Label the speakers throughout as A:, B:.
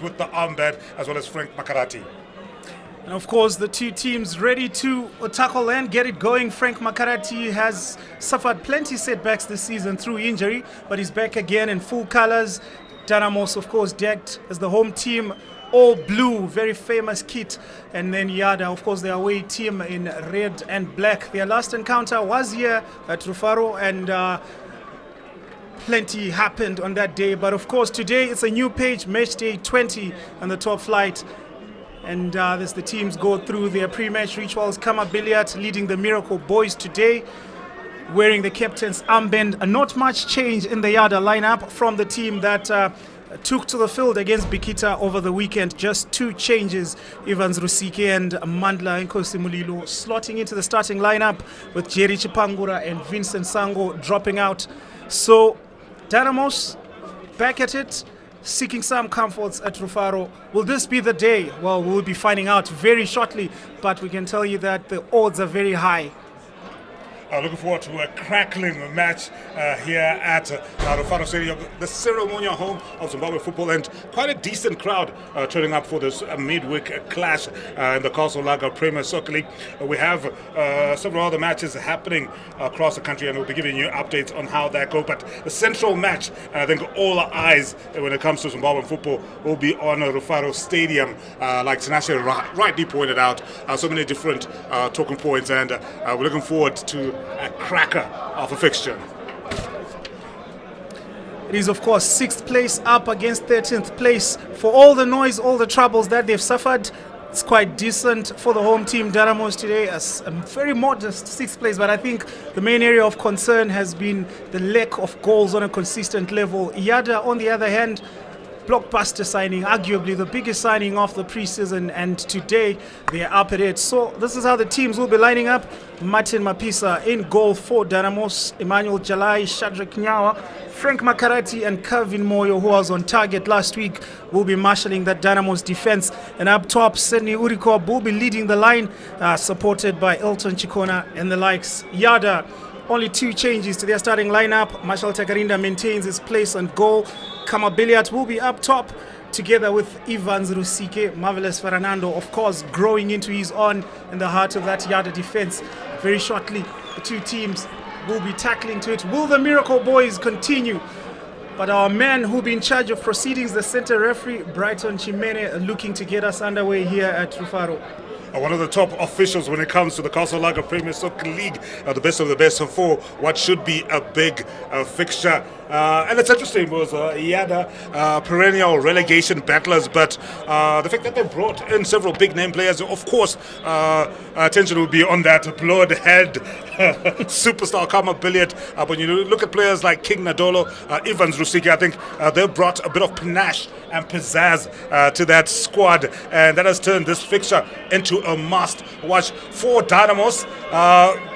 A: with the armband, as well as Frank Makarati.
B: And of course, the two teams ready to tackle and get it going. Frank Makarati has suffered plenty setbacks this season through injury, but he's back again in full colors. Dynamos, of course, decked as the home team, all blue, very famous kit. And then Yadah, of course, the away team in red and black. Their last encounter was here at Rufaro, and plenty happened on that day. But of course, today it's a new page, Matchday 20 on the top flight. And as the teams go through their pre-match rituals, Khama Billiat leading the Miracle Boys today, wearing the captain's armband. Not much change in the Yadah lineup from the team that took to the field against Bikita over the weekend. Just two changes, Evans Rusike and Mandla Nkosi Mulilo slotting into the starting lineup, with Jerry Chipangura and Vincent Sango dropping out. So Dynamos back at it, seeking some comforts at Rufaro. Will this be the day? Well, we'll be finding out very shortly, but we can tell you that the odds are very high.
A: Looking forward to a crackling match here at Rufaro Stadium, the ceremonial home of Zimbabwe football, and quite a decent crowd turning up for this midweek clash in the Castle Lager Premier Soccer League. We have several other matches happening across the country, and we'll be giving you updates on how that goes. But the central match, I think all our eyes when it comes to Zimbabwean football will be on Rufaro Stadium. Like Tinashe rightly pointed out, so many different talking points, and we're looking forward to a cracker of a fixture.
B: It is, of course, 6th place up against 13th place. For all the noise, all the troubles that they've suffered, it's quite decent for the home team, Dynamos, today. As a very modest 6th place, but I think the main area of concern has been the lack of goals on a consistent level. Yadah, on the other hand, blockbuster signing, arguably the biggest signing of the preseason, and today they're up at it. So this is how the teams will be lining up. Martin Mapisa in goal for Dynamos, Emmanuel Jalai, Shadrack Nyawa, Frank Makarati and Calvin Moyo, who was on target last week, will be marshalling that Dynamos defense. And up top, Sydney Uriko will be leading the line, supported by Elton Chikona and the likes. Yadah, only two changes to their starting lineup. Marshall Takarinda maintains his place on goal. Khama Billiat will be up top together with Evans Rusike. Marvelous Fernando, of course, growing into his own in the heart of that Yadah defense. Very shortly, the two teams will be tackling to it. Will the Miracle Boys continue? But our man who'll be in charge of proceedings, the center referee, Brighton Chimene, looking to get us underway here at Rufaro.
A: One of the top officials when it comes to the Castle Lager Premier Soccer League, the best of the best for what should be a big fixture. And it's interesting because Yadah, perennial relegation battlers, but the fact that they brought in several big name players, of course, attention will be on that blood-head superstar Khama Billiat. When you look at players like King Nadolo, Evans Rusike, I think they brought a bit of panache and pizzazz to that squad, and that has turned this fixture into a must-watch for Dynamos.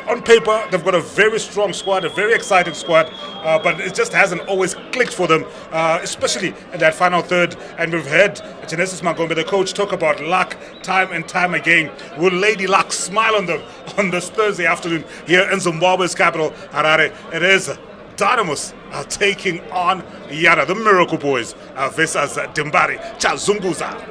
A: On paper, they've got a very strong squad, a very exciting squad, but it just hasn't always clicked for them, especially in that final third. And we've heard Genesis Magombe, the coach, talk about luck time and time again. Will Lady Luck smile on them on this Thursday afternoon here in Zimbabwe's capital, Harare? It is Dynamos taking on Yadah, the Miracle Boys, versus Dimbari Chazunguza.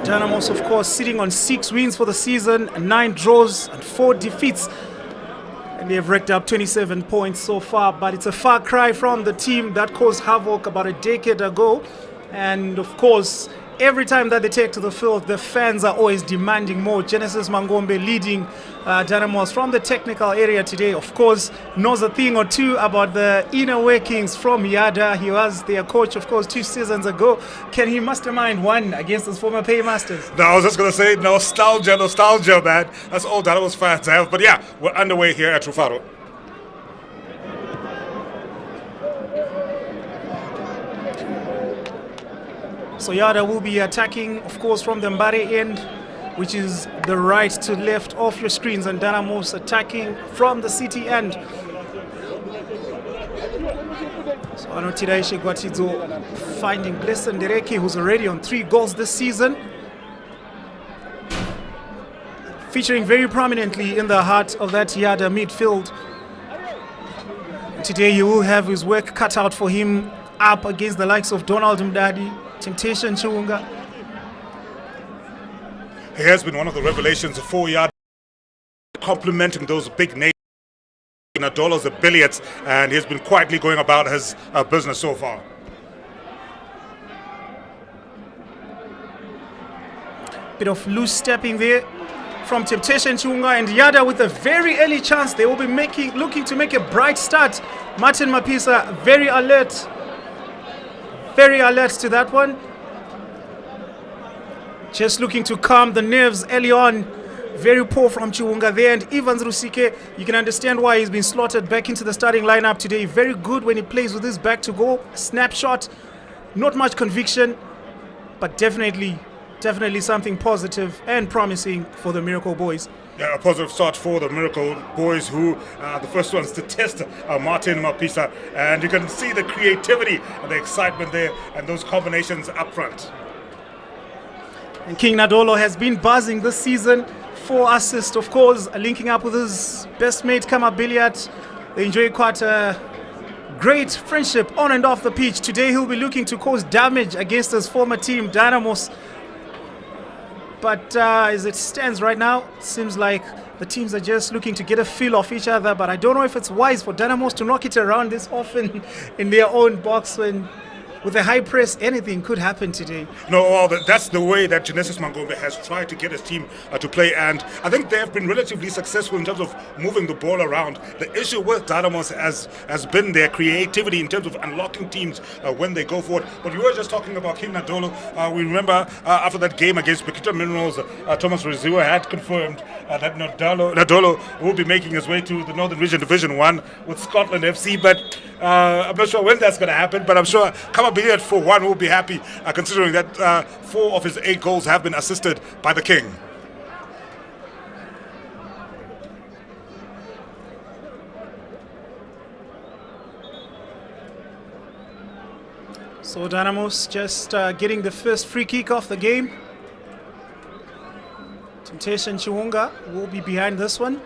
B: Dynamos, of course, sitting on 6 wins for the season, 9 draws and 4 defeats. And they have racked up 27 points so far, but it's a far cry from the team that caused havoc about a decade ago. And of course, every time that they take to the field, the fans are always demanding more. Genesis Mangombe leading Dynamos from the technical area today, of course, knows a thing or two about the inner workings from Yadah. He was their coach, of course, 2 seasons ago. Can he mastermind one against his former paymasters?
A: No, I was just going to say nostalgia, man. That's all Dynamos fans have. But yeah, we're underway here at Rufaro.
B: So Yadah will be attacking, of course, from the Mbare end, which is the right to left of your screens, and Dynamos attacking from the city end. So Anotiraishe Gwatidzo finding Blessing Dereki, who's already on 3 goals this season. Featuring very prominently in the heart of that Yadah midfield. Today he will have his work cut out for him up against the likes of Donald Mdadi, Temptation Chiunga.
A: He has been one of the revelations for Yadah, complementing those big names. Dollars, the Billiats, and he's been quietly going about his business so far.
B: Bit of loose stepping there from Temptation Chiunga, and Yadah with a very early chance. They will be looking to make a bright start. Martin Mapisa very alert to that one. Just looking to calm the nerves early on. Very poor from Chiunga there, and Evans Rusike, you can understand why he's been slotted back into the starting lineup today. Very good when he plays with his back to goal. Snapshot, not much conviction, but definitely something positive and promising for the Miracle Boys.
A: Yeah, a positive start for the Miracle Boys, who are the first ones to test Martin Mapisa, and you can see the creativity and the excitement there and those combinations up front.
B: And King Nadolo has been buzzing this season. 4 assists, of course, linking up with his best mate Khama Billiat. They enjoy quite a great friendship on and off the pitch. Today he'll be looking to cause damage against his former team, Dynamos. But as it stands right now, it seems like the teams are just looking to get a feel of each other. But I don't know if it's wise for Dynamos to knock it around this often in their own box when with a high press, anything could happen today.
A: No, well, that's the way that Genesis Mangombe has tried to get his team to play, and I think they have been relatively successful in terms of moving the ball around. The issue with Dynamos has been their creativity in terms of unlocking teams when they go forward. But we were just talking about King Nadolo. We remember after that game against Bekita Minerals, Thomas Reziwa had confirmed that Nadolo will be making his way to the Northern Region Division 1 with Scotland FC, but I'm not sure when that's going to happen, but I'm sure Khama Billiat for one will be happy considering that 4 of his 8 goals have been assisted by the King.
B: So Dynamos just getting the first free kick off the game. Temptation Chiunga will be behind this one.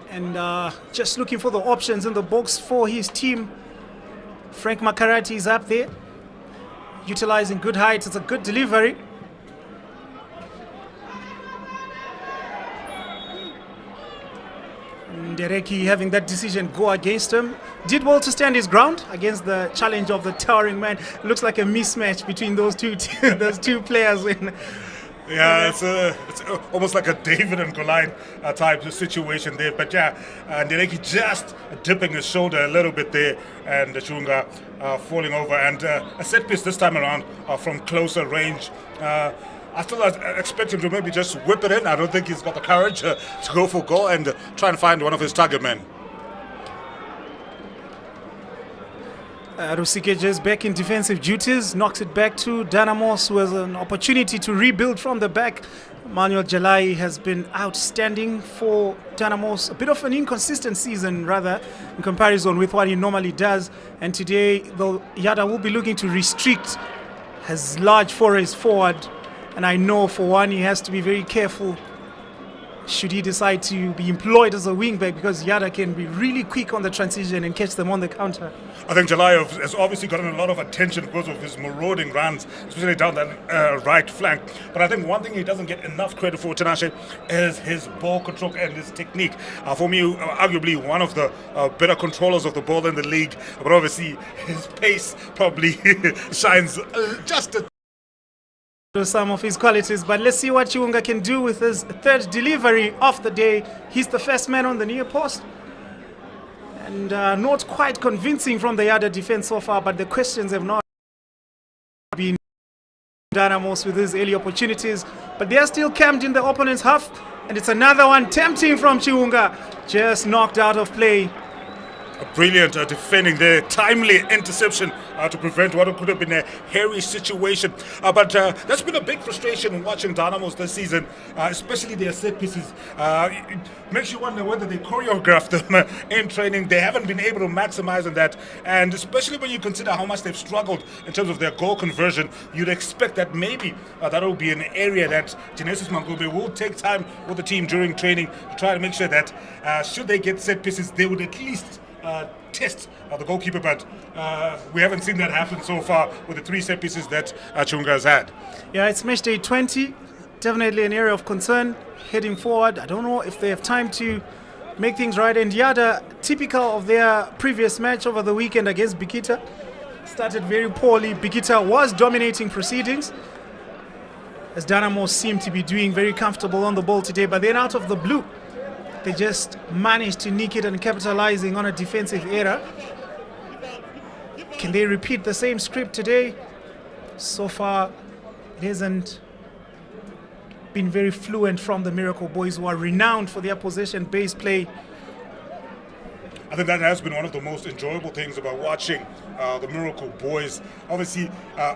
B: And just looking for the options in the box for his team. Frank Makarati is up there, utilizing good height. It's a good delivery. And Dereki having that decision go against him. Did well to stand his ground against the challenge of the towering man. Looks like a mismatch between those two players.
A: Yeah, it's almost like a David and Goliath type of situation there. But yeah, Ndereki just dipping his shoulder a little bit there, and the Chiunga falling over. And a set piece this time around from closer range. I still expect him to maybe just whip it in. I don't think he's got the courage to go for goal and try and find one of his target men.
B: Rusike just back in defensive duties, knocks it back to Dynamos, who has an opportunity to rebuild from the back. Manuel Jalai has been outstanding for Dynamos. A bit of an inconsistent season, rather, in comparison with what he normally does. And today, though, Yadah will be looking to restrict his large forays forward. And I know, for one, he has to be very careful should he decide to be employed as a wingback, because Yadah can be really quick on the transition and catch them on the counter.
A: I think Jalai has obviously gotten a lot of attention because of his marauding runs, especially down that right flank. But I think one thing he doesn't get enough credit for, Tinashe, is his ball control and his technique. For me, arguably one of the better controllers of the ball in the league. But obviously, his pace probably shines just a
B: some of his qualities, but let's see what Chiunga can do with his third delivery of the day. He's the first man on the near post, and not quite convincing from the Yadah defense so far, but the questions have not been Dynamos with his early opportunities, but they are still camped in the opponent's half, and it's another one tempting from Chiunga, just knocked out of play.
A: Brilliant defending there, timely interception to prevent what could have been a hairy situation. But that's been a big frustration watching Dynamos this season, especially their set pieces. It makes you wonder whether they choreographed them in training. They haven't been able to maximize on that, and especially when you consider how much they've struggled in terms of their goal conversion, you'd expect that maybe that will be an area that Genesis Mangube will take time with the team during training to try to make sure that should they get set pieces, they would at least test the goalkeeper, but we haven't seen that happen so far with the 3 set pieces that Chunga has had.
B: Yeah, it's Matchday 20. Definitely an area of concern heading forward. I don't know if they have time to make things right. And Yadah, typical of their previous match over the weekend against Bikita, started very poorly. Bikita was dominating proceedings, as Dynamos seemed to be doing very comfortable on the ball today, but then out of the blue, they just managed to nick it and capitalizing on a defensive error. Can they repeat the same script today? So far, it hasn't been very fluent from the Miracle Boys, who are renowned for their possession-based play.
A: I think that has been one of the most enjoyable things about watching the Miracle Boys. Obviously,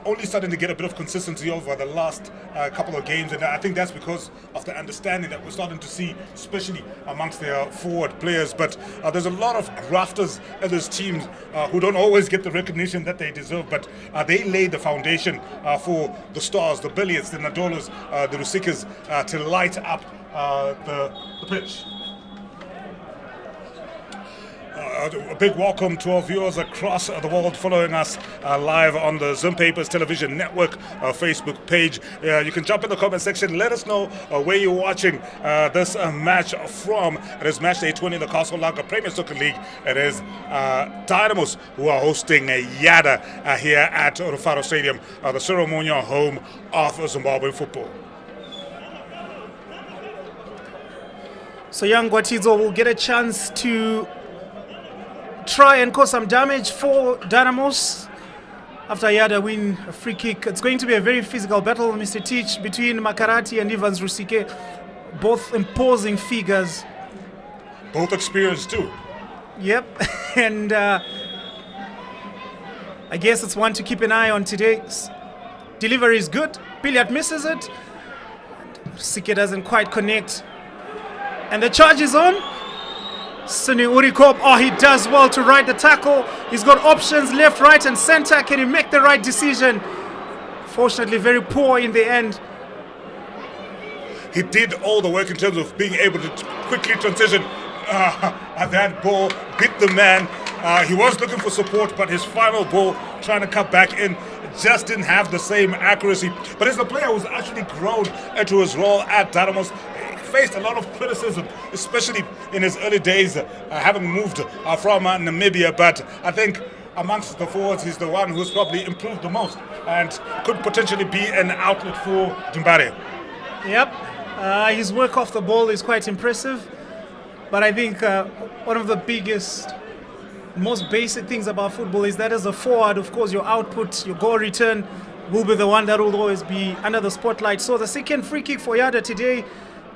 A: only starting to get a bit of consistency over the last couple of games, and I think that's because of the understanding that we're starting to see, especially amongst their forward players. But there's a lot of grafters in this team who don't always get the recognition that they deserve, but they laid the foundation for the Stars, the Billiats, the Nadolos, the Rusikas to light up the pitch. A big welcome to our viewers across the world following us live on the Zim Papers Television Network Facebook page. You can jump in the comment section. Let us know where you're watching this match from. It is Matchday 20 in the Castle Lager Premier Soccer League. It is Dynamos who are hosting Yadah here at Rufaro Stadium, the ceremonial home of Zimbabwe football.
B: So young Gwatizo will get a chance to try and cause some damage for Dynamos after Yadah win a free kick. It's going to be a very physical battle, Mr. Teach, between Makarati and Evans Rusike, both imposing figures.
A: Both experienced too.
B: Yep, and I guess it's one to keep an eye on today. Delivery is good, Billiat misses it, Rusike doesn't quite connect, and the charge is on. Suni Urikop, he does well to ride the tackle. He's got options left, right and center. Can he make the right decision? Fortunately, very poor in the end.
A: He did all the work in terms of being able to quickly transition at that ball, beat the man. He was looking for support, but his final ball, trying to cut back in, just didn't have the same accuracy. But as the player who's actually grown into his role at Dynamos, faced a lot of criticism, especially in his early days, having moved from Namibia. But I think amongst the forwards, he's the one who's probably improved the most and could potentially be an outlet for Dimbare.
B: Yep, his work off the ball is quite impressive. But I think one of the biggest, most basic things about football is that as a forward, of course, your output, your goal return will be the one that will always be under the spotlight. So the second free kick for Yadah today,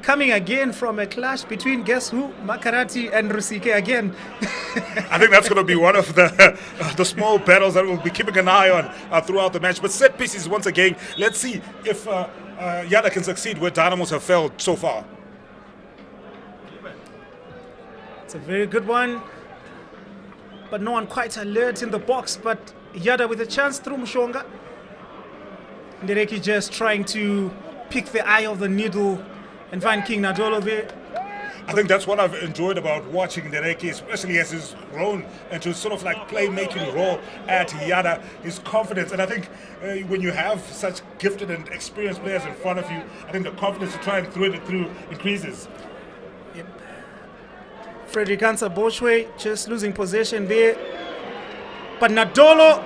B: coming again from a clash between, guess who? Makarati and Rusike again.
A: I think that's going to be one of the small battles that we'll be keeping an eye on throughout the match. But set pieces, once again, let's see if Yadah can succeed where Dynamos have failed so far.
B: It's a very good one, but no one quite alert in the box. But Yadah with a chance through Mshonga. Ndereki just trying to pick the eye of the needle and find King Nadolo there.
A: I think that's what I've enjoyed about watching Ndereki, especially as he's grown into sort of like playmaking role at Yadah, his confidence. And I think when you have such gifted and experienced players in front of you, I think the confidence to try and thread it through increases.
B: Yep. Frederick Ansa Boschwe just losing possession there. But Nadolo,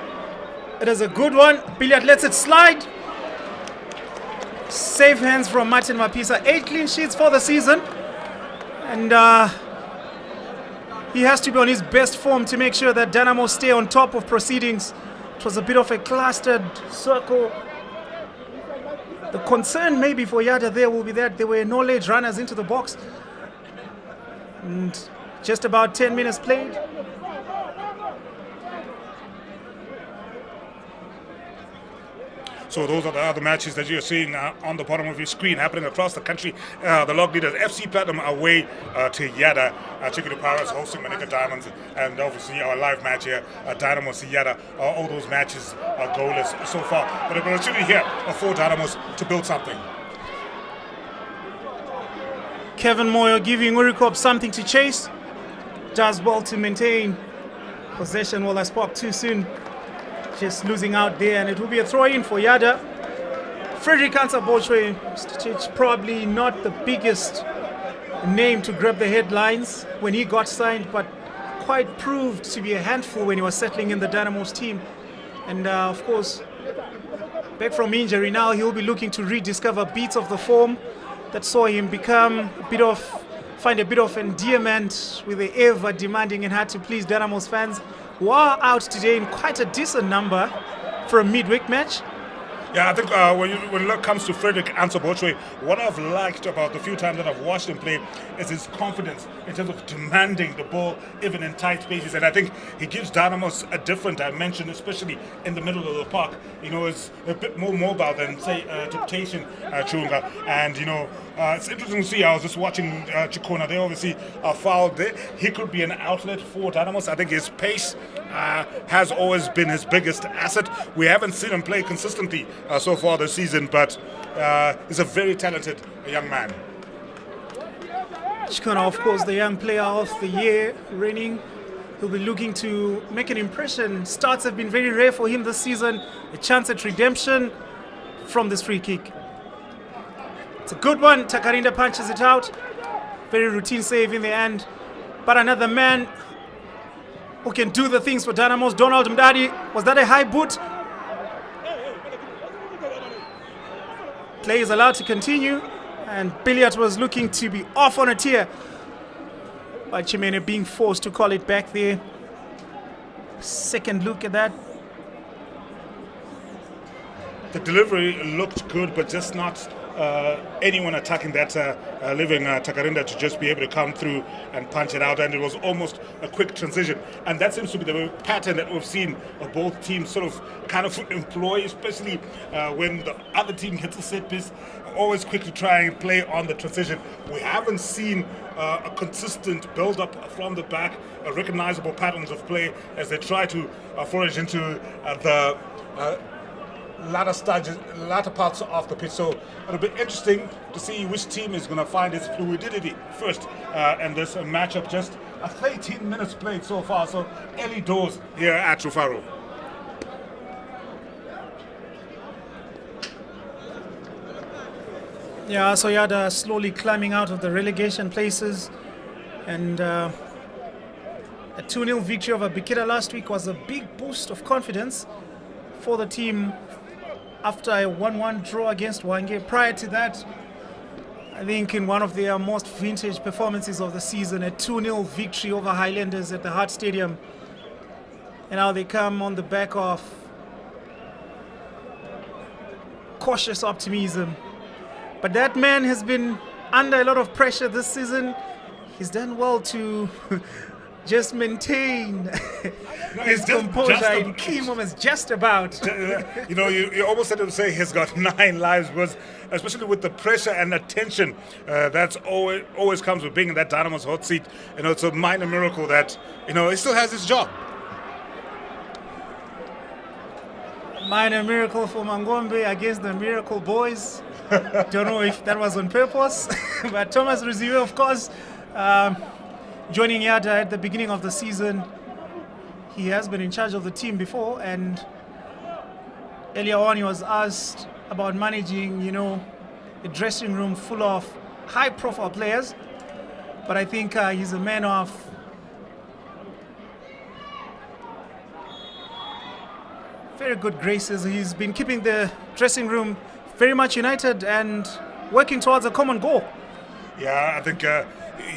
B: it is a good one. Billiat lets it slide. Safe hands from Martin Mapisa. 8 clean sheets for the season. And he has to be on his best form to make sure that Dynamo stay on top of proceedings. It was a bit of a clustered circle. The concern maybe for Yadah there will be that there were no late runners into the box. And just about 10 minutes played.
A: So those are the other matches that you're seeing on the bottom of your screen happening across the country. The log leaders, FC Platinum away to Yadah, Chiquita Pirates hosting Manica Diamonds, and obviously our live match here, Dynamos Yadah. All those matches are goalless so far. But an opportunity here for Dynamos to build something.
B: Kevin Moyo giving Urikop something to chase. Does well to maintain possession. Well, I spoke too soon. Just losing out there, and it will be a throw-in for Yadah. Frederick Ansabochwe, probably not the biggest name to grab the headlines when he got signed, but quite proved to be a handful when he was settling in the Dynamos team. And of course, back from injury now, he'll be looking to rediscover beats of the form that saw him find a bit of endearment with the ever demanding and hard to please Dynamos fans, who are out today in quite a decent number for a midweek match.
A: Yeah, I think when it comes to Frederick Ansabochwe, what I've liked about the few times that I've watched him play is his confidence in terms of demanding the ball even in tight spaces. And I think he gives Dynamos a different dimension, especially in the middle of the park. It's a bit more mobile than, say, Dictation Chunga. And, it's interesting to see. I was just watching Chikona. They obviously are fouled there. He could be an outlet for Dynamos. I think his pace has always been his biggest asset. We haven't seen him play consistently so far this season, but he's a very talented young man.
B: Chikona, of course, the young player of the year reigning. He'll be looking to make an impression. Starts have been very rare for him this season. A chance at redemption from this free kick. It's a good one. Takarinda punches it out. Very routine save in the end. But another man who can do the things for Dynamos, Donald Mdadi. Was that a high boot? Play is allowed to continue, and Billiat was looking to be off on a tear, but Chimene being forced to call it back there. Second look at that.
A: The delivery looked good, but just not anyone attacking that leaving Takarinda to just be able to come through and punch it out, and it was almost a quick transition. And that seems to be the pattern that we've seen of both teams sort of kind of employ, especially when the other team hits a set piece, always quick to try and play on the transition. We haven't seen a consistent build-up from the back, recognizable patterns of play as they try to forage into the latter parts of the pitch. So it'll be interesting to see which team is going to find its fluidity first in this matchup. Just 13 minutes played so far, so early doors here at Rufaro.
B: Yeah, so Yadah slowly climbing out of the relegation places, and a 2-0 victory over Bikira last week was a big boost of confidence for the team after a 1-1 draw against Wange. Prior to that, I think in one of their most vintage performances of the season, a 2-0 victory over Highlanders at the Hart Stadium. And now they come on the back of cautious optimism. But that man has been under a lot of pressure this season. He's done well to just maintain his composure in key moments, just about.
A: You almost had to say he's got 9 lives, because especially with the pressure and the tension that's always comes with being in that Dynamos hot seat. It's a minor miracle that he still has his job.
B: Minor miracle for Mangombe against the Miracle Boys. Don't know if that was on purpose, but Thomas Ruziwe, of course, joining Yadah at the beginning of the season. He has been in charge of the team before, and earlier on he was asked about managing, a dressing room full of high-profile players. But I think he's a man of very good graces. He's been keeping the dressing room very much united and working towards a common goal.
A: Yeah, I think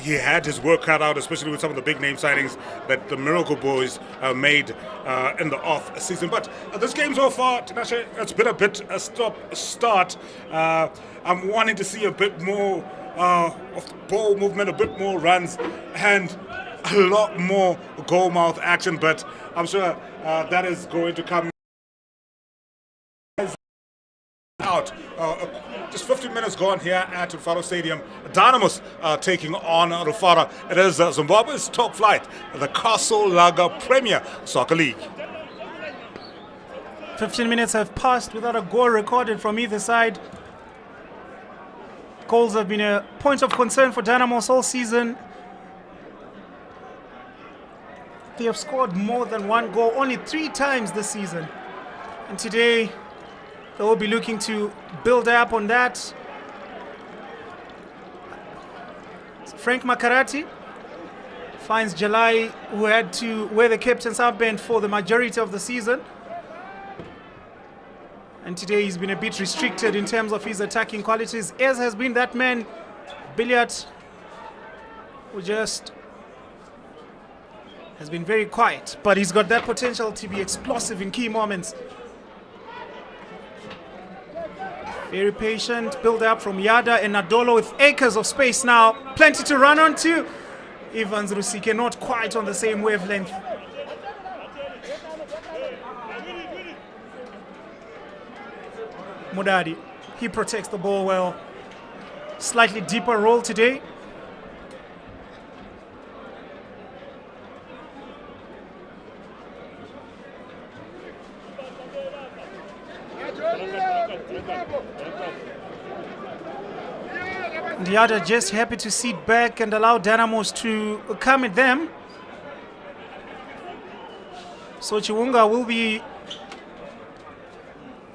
A: he had his work cut out, especially with some of the big name signings that the Miracle Boys made in the off season. But this game so far, Tinashe, it's been a bit a start. I'm wanting to see a bit more of the ball movement, a bit more runs, and a lot more goal mouth action. But I'm sure that is going to come out. Just 15 minutes gone here at Rufaro Stadium. Dynamos taking on Rufaro. It is Zimbabwe's top flight, the Castle Lager Premier Soccer League.
B: 15 minutes have passed without a goal recorded from either side. Goals have been a point of concern for Dynamos all season. They have scored more than one goal only 3 times this season. And today, they will be looking to build up on that. So Frank Makarati finds July, who had to wear the captain's armband for the majority of the season. And today he's been a bit restricted in terms of his attacking qualities, as has been that man, Billiat, who just has been very quiet. But he's got that potential to be explosive in key moments. Very patient, build up from Yadah and Nadolo with acres of space now. Plenty to run onto. Evans Rusike not quite on the same wavelength. Mudadi, he protects the ball well. Slightly deeper roll today. The other just happy to sit back and allow Dynamos to come at them. So Chiwunga will be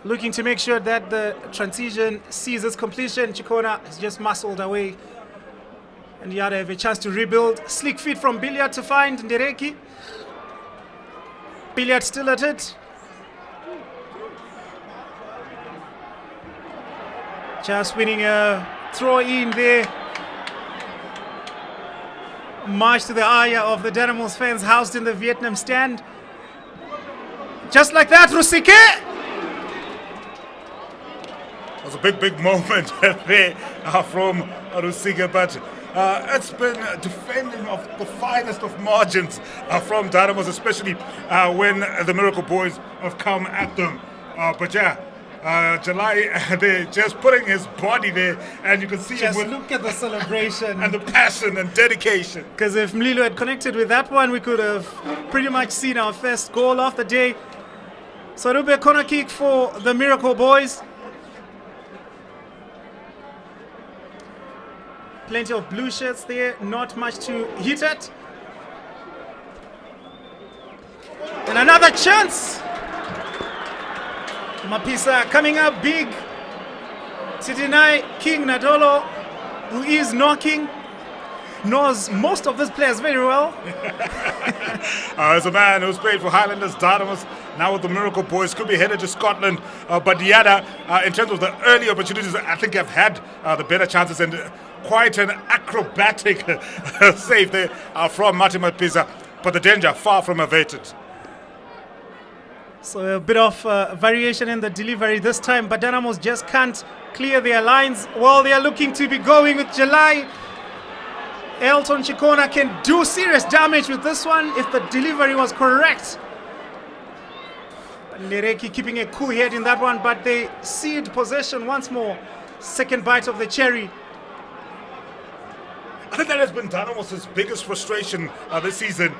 B: looking to make sure that the transition sees its completion. Chikona has just muscled away. And the other have a chance to rebuild. Slick feet from Billiat to find Ndereki. Billiat still at it. Just winning a throw in there. Much to the ire of the Dynamos fans housed in the Vietnam stand. Just like that, Rusike!
A: It was a big moment there from Rusike, but it's been defending of the finest of margins from Dynamos, especially when the Miracle Boys have come at them. But yeah, July, they're just putting his body there, and you can see
B: just
A: it with
B: look at the celebration
A: and the passion and dedication.
B: Because if Mlilo had connected with that one, we could have pretty much seen our first goal of the day. So it'll be a corner kick for the Miracle Boys. Plenty of blue shirts there, not much to hit at. And another chance. Mapisa coming up big to deny King Nadolo, who is knocking, knows most of these players very well.
A: As a man who's played for Highlanders, Dynamos, now with the Miracle Boys, could be headed to Scotland. But Yadah, in terms of the early opportunities, I think have had the better chances, and quite an acrobatic save there from Martin Mapisa. But the danger far from averted.
B: So a bit of variation in the delivery this time, but Dynamos just can't clear their lines while they are looking to be going with July. Elton Chikona can do serious damage with this one if the delivery was correct. Ndereki keeping a cool head in that one, but they cede possession once more. Second bite of the cherry.
A: I think that has been Dynamos' biggest frustration this season.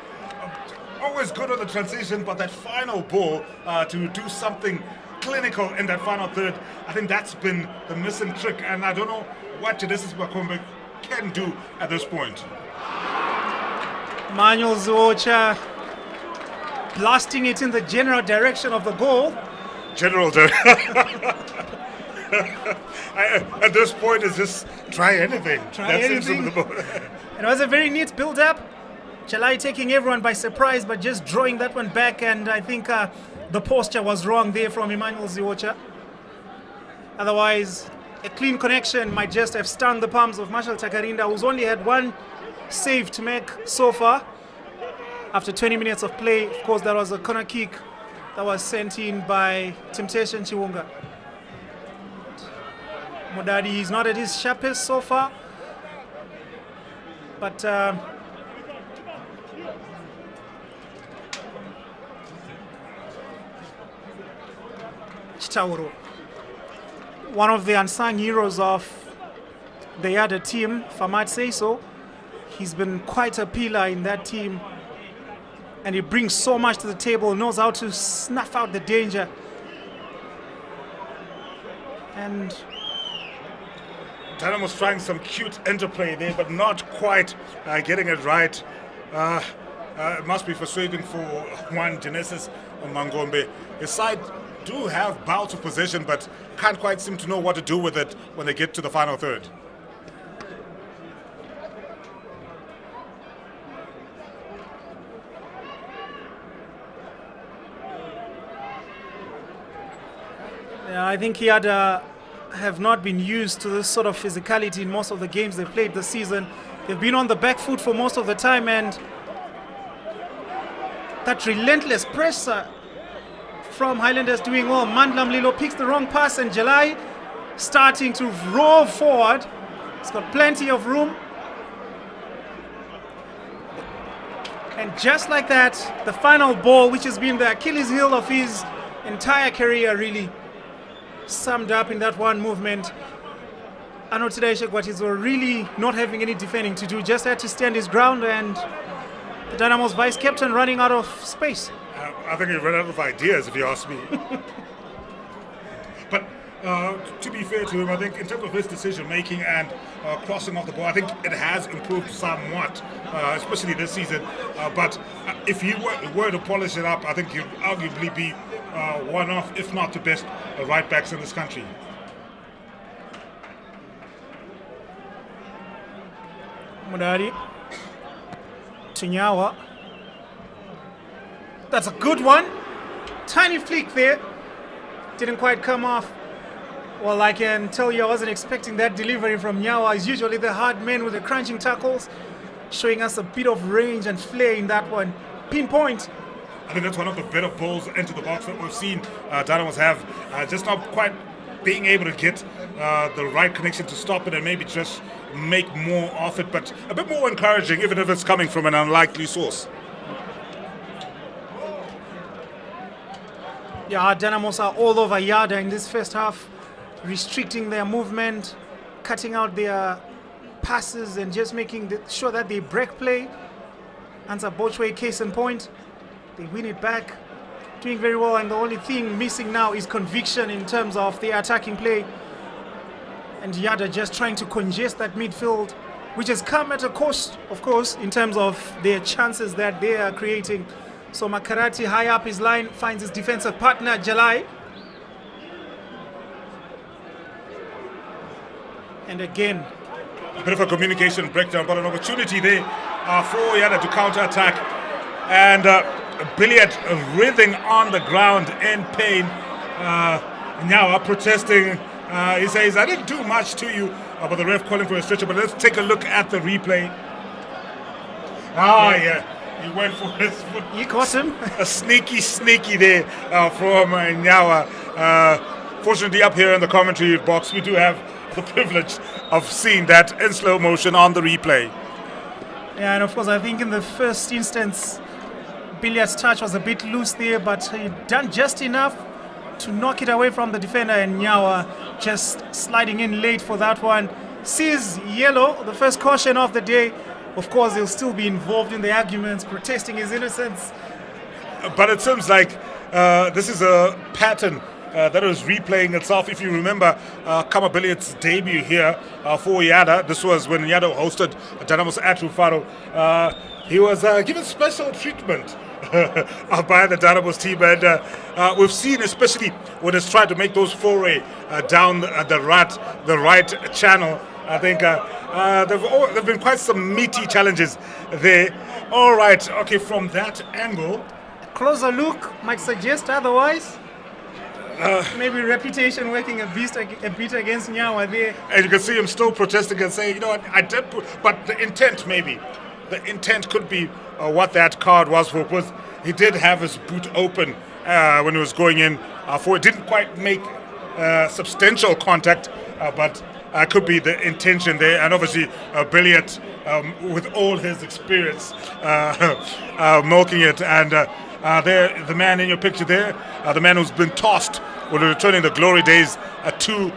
A: Always good on the transition, but that final ball to do something clinical in that final third, I think that's been the missing trick, and I don't know what Genesis Bakombe can do at this point.
B: Manuel Zuocha blasting it in the general direction of the goal.
A: At this point, it's just try anything.
B: It was a very neat build-up. July taking everyone by surprise, but just drawing that one back, and I think the posture was wrong there from Emmanuel Ziocha. Otherwise, a clean connection might just have stunned the palms of Marshall Takarinda, who's only had one save to make so far. After 20 minutes of play, of course, there was a corner kick that was sent in by Temptation Chiwunga. Modadi is not at his sharpest so far, but Chitauro one of the unsung heroes of the Yadah team, if I might say so. He's been quite a pillar in that team, and he brings so much to the table, knows how to snuff out the danger. And
A: Dynamos trying some cute interplay there, but not quite getting it right. It must be frustrating for Juan Genesis Mangombe. His side do have bouts of possession, but can't quite seem to know what to do with it when they get to the final third.
B: Yeah, I think Yadah have not been used to this sort of physicality in most of the games they've played this season. They've been on the back foot for most of the time, and that relentless pressure from Highlanders doing well. Mandla Mlilo picks the wrong pass, and Jalai starting to roar forward. He's got plenty of room. And just like that, the final ball, which has been the Achilles heel of his entire career, really summed up in that one movement. Anotidai Shekwatizo were really not having any defending to do, just had to stand his ground, and the Dynamos vice captain running out of space.
A: I think he ran out of ideas, if you ask me. But to be fair to him, I think in terms of his decision making and crossing off the ball, I think it has improved somewhat, especially this season. But if he were to polish it up, I think he'd arguably be one of, if not the best, right backs in this country.
B: Mudari to Nyawa. That's a good one. Tiny flick there. Didn't quite come off. Well, I can tell you I wasn't expecting that delivery from Nyawa. He's usually the hard man with the crunching tackles, showing us a bit of range and flair in that one. Pinpoint.
A: I think that's one of the better balls into the box that we've seen Dynamos have. Just not quite being able to get the right connection to stop it and maybe just make more of it, but a bit more encouraging, even if it's coming from an unlikely source.
B: Yeah, Dynamos are all over Yadah in this first half, restricting their movement, cutting out their passes, and just making sure that they break play. Answer Bochwe, case in point. They win it back, doing very well, and the only thing missing now is conviction in terms of their attacking play. And Yadah just trying to congest that midfield, which has come at a cost, of course, in terms of their chances that they are creating. So Makarati high up his line finds his defensive partner, Jalai. And again,
A: a bit of a communication breakdown, but an opportunity there for Yadah to counter-attack. And Billiat writhing on the ground in pain. Now protesting. He says, I didn't do much to you, but the ref calling for a stretcher. But let's take a look at the replay. Yeah. He went for his foot.
B: He caught him.
A: A sneaky there from Nyawa. Fortunately, up here in the commentary box, we do have the privilege of seeing that in slow motion on the replay.
B: Yeah, and of course, I think in the first instance, Billiat's touch was a bit loose there, but he done just enough to knock it away from the defender, and Nyawa just sliding in late for that one. Sees yellow, the first caution of the day. Of course, he'll still be involved in the arguments, protesting his innocence.
A: But it seems like this is a pattern that is replaying itself. If you remember Khama Billiat's debut here for Yadah, this was when Yadah hosted Dynamos at Rufaro. He was given special treatment by the Dynamos team, and we've seen, especially when it's tried to make those foray down the right channel, I think there've been quite some meaty challenges there. All right, okay, from that angle,
B: closer look might suggest otherwise. Maybe reputation working a bit against Nyawa there.
A: And you can see him still protesting and saying, you know what, I did, but the intent maybe. The intent could be what that card was for, because he did have his boot open when he was going in for it. Didn't quite make substantial contact, but could be the intention there. And obviously, Billiat, with all his experience, milking it. And there, the man in your picture there, the man who's been tossed will be returning the glory days to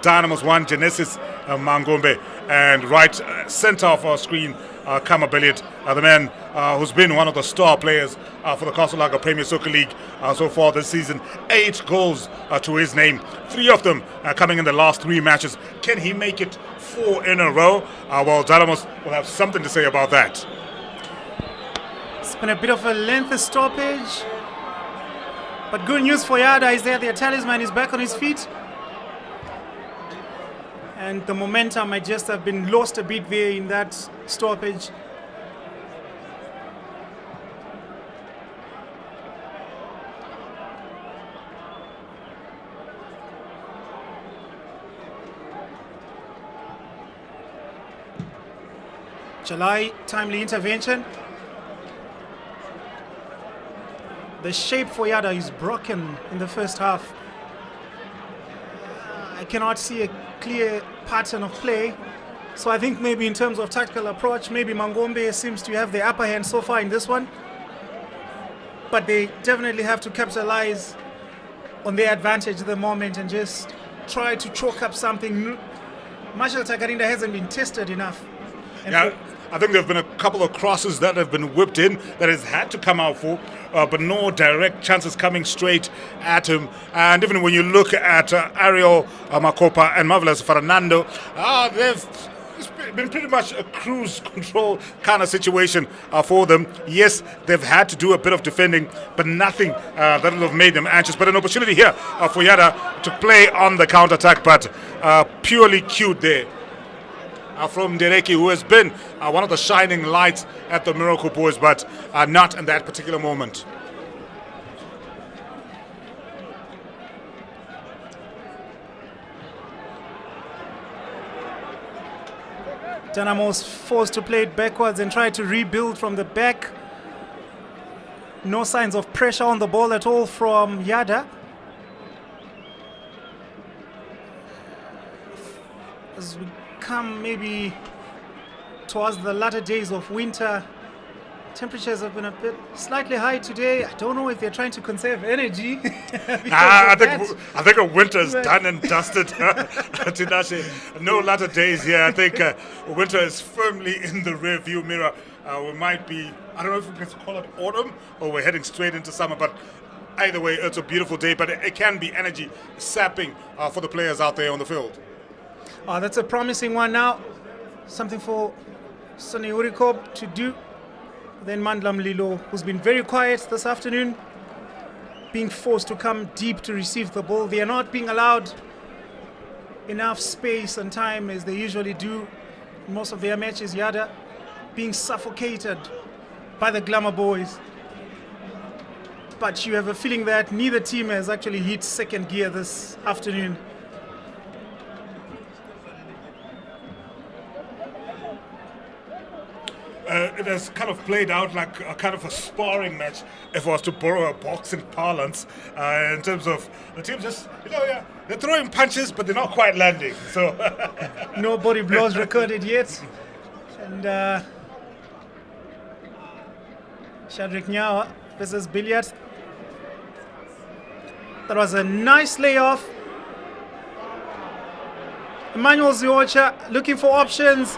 A: Dynamos 1, Genesis Mangombe. And right center of our screen, Khama Billiat, the man who's been one of the star players for the Castle Lager Premier Soccer League so far this season. 8 goals to his name, 3 of them coming in the last 3 matches. Can he make it 4 in a row? Well, Dynamos will have something to say about that.
B: It's been a bit of a lengthy stoppage, but good news for Yadah is that their talisman is back on his feet. And the momentum might just have been lost a bit there in that stoppage. July, timely intervention. The shape for Yadah is broken in the first half. I cannot see a clear pattern of play. So I think maybe in terms of tactical approach, maybe Mangombe seems to have the upper hand so far in this one. But they definitely have to capitalize on their advantage at the moment and just try to chalk up something. Marshall Takarinda hasn't been tested enough. And
A: yeah, I think there have been a couple of crosses that have been whipped in that has had to come out for, but no direct chances coming straight at him. And even when you look at Ariel Makopa and Marvelous Fernando, it's been pretty much a cruise control kind of situation for them. Yes, they've had to do a bit of defending, but nothing that will have made them anxious. But an opportunity here for Yadah to play on the counter-attack, but purely cute there. From Dereki, who has been one of the shining lights at the Miracle Boys, but not in that particular moment.
B: Dynamos forced to play it backwards and try to rebuild from the back. No signs of pressure on the ball at all from Yadah. As we come maybe towards the latter days of winter, temperatures have been a bit slightly high today. I don't know if they're trying to conserve energy.
A: I think a winter is done and dusted. Tinashe, no latter days here. I think winter is firmly in the rear view mirror. We might be, I don't know if we can call it autumn or we're heading straight into summer, but either way, it's a beautiful day, but it can be energy sapping for the players out there on the field.
B: That's a promising one now. Something for Sonny Urikob to do. Then Mandla Mlilo, who's been very quiet this afternoon, being forced to come deep to receive the ball. They are not being allowed enough space and time as they usually do in most of their matches. Yadah being suffocated by the Glamour Boys. But you have a feeling that neither team has actually hit second gear this afternoon.
A: It has kind of played out like a kind of a sparring match, if I was to borrow a boxing parlance, in terms of the team just, they're throwing punches, but they're not quite landing. So
B: no body blows recorded yet. And Shadrack Nyawa versus Billiat. That was a nice layoff. Emmanuel Ziocha looking for options.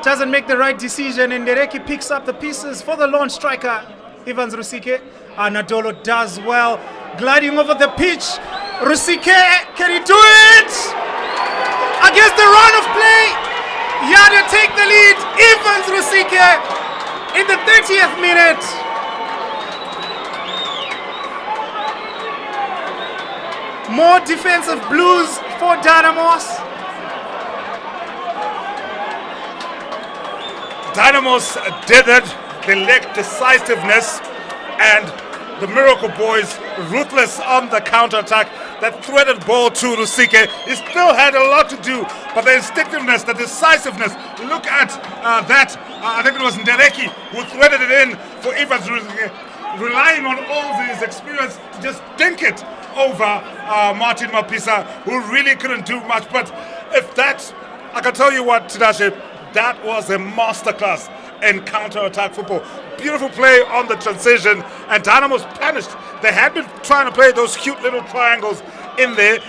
B: Doesn't make the right decision, and Dereki picks up the pieces for the lone striker, Evans Rusike. Anadolo does well, gliding over the pitch. Rusike, can he do it? Against the run of play, Yadah take the lead. Evans Rusike in the 30th minute. More defensive blues for Dynamos.
A: Dynamos did it. They lacked decisiveness, and the Miracle Boys ruthless on the counter-attack. That threaded ball to Rusike, he still had a lot to do, but the instinctiveness, the decisiveness, look at that. I think it was Ndereki who threaded it in for Evans Rusike, relying on all of his experience to just dink it over Martin Mapisa, who really couldn't do much. But if that, I can tell you what, Tinashe, that was a masterclass in counter-attack football. Beautiful play on the transition, and Dynamos punished. They had been trying to play those cute little triangles in there,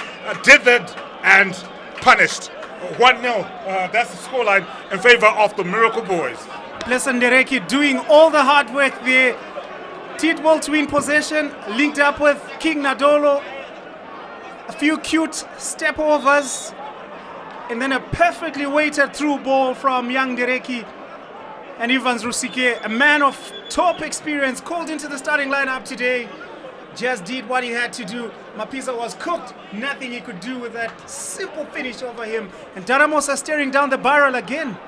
A: did that and punished. 1-0, that's the scoreline in favor of the Miracle Boys.
B: Blessing Ndereki doing all the hard work there. Did well to win possession, linked up with King Nadolo. A few cute step overs, and then a perfectly weighted through ball from young Ndereki. And Evans Rusike, a man of top experience, called into the starting lineup today, just did what he had to do. Mapisa was cooked, nothing he could do with that simple finish over him. And Dynamos are staring down the barrel again.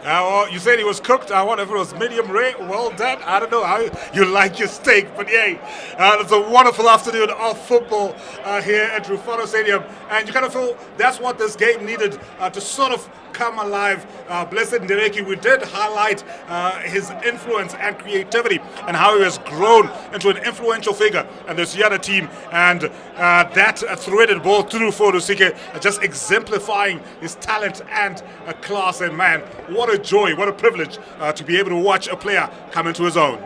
A: Well, you said he was cooked. I wonder if it was medium rare. Well done. I don't know how you like your steak, but yay. It's a wonderful afternoon of football here at Rufaro Stadium. And you kind of feel that's what this game needed to sort of come alive. Blessed Ndereki, we did highlight his influence and creativity and how he has grown into an influential figure in this Yadah team. And that threaded ball through for Rusike, just exemplifying his talent and class. And man, what a joy, what a privilege to be able to watch a player come into his own.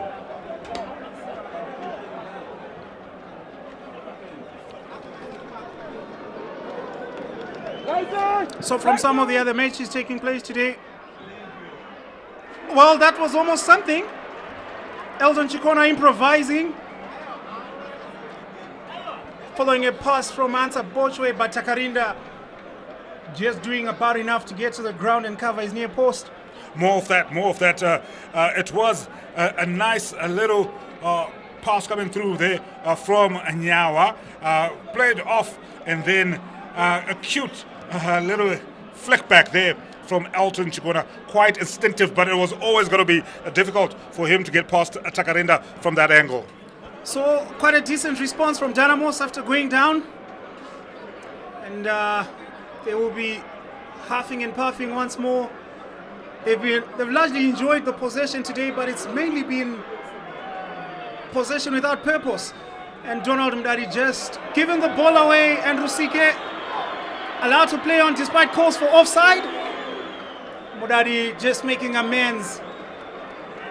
B: So from some of the other matches taking place today, well, that was almost something. Elton Chikona improvising, following a pass from Ansa Bochwe, but Takarinda just doing about enough to get to the ground and cover his near post.
A: More of that. It was a nice little pass coming through there from Nyawa, played off, and then a cute little flick back there from Elton Chikona. Quite instinctive, but it was always going to be difficult for him to get past Takarinda from that angle.
B: So quite a decent response from Dynamos after going down, and they will be huffing and puffing once more. They've largely enjoyed the possession today, but it's mainly been possession without purpose. And Donald Mdari just giving the ball away, and Rusike allowed to play on despite calls for offside. Mdari just making amends,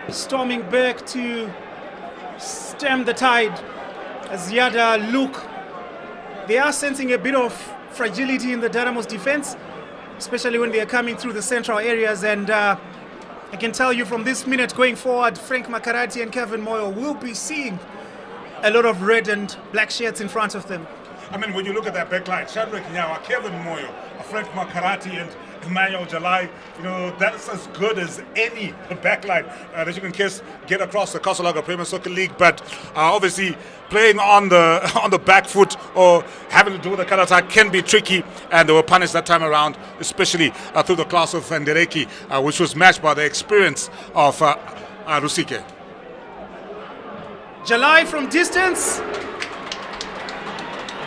B: storming back to stem the tide. As Yadah look, they are sensing a bit of fragility in the Dynamos defense, especially when they are coming through the central areas. And I can tell you from this minute going forward, Frank Makarati and Kevin Moyo will be seeing a lot of red and black shirts in front of them.
A: I mean, when you look at that backline, Shadrach Nyawa, Kevin Moyo, Frank Makarati, and Emmanuel Jalai, that's as good as any backline that you can get across the Casalaga Premier Soccer League. But obviously, playing on the back foot or having to do the counter attack can be tricky, and they were punished that time around, especially through the class of Ndereki, which was matched by the experience of Rusike.
B: Jalai from distance.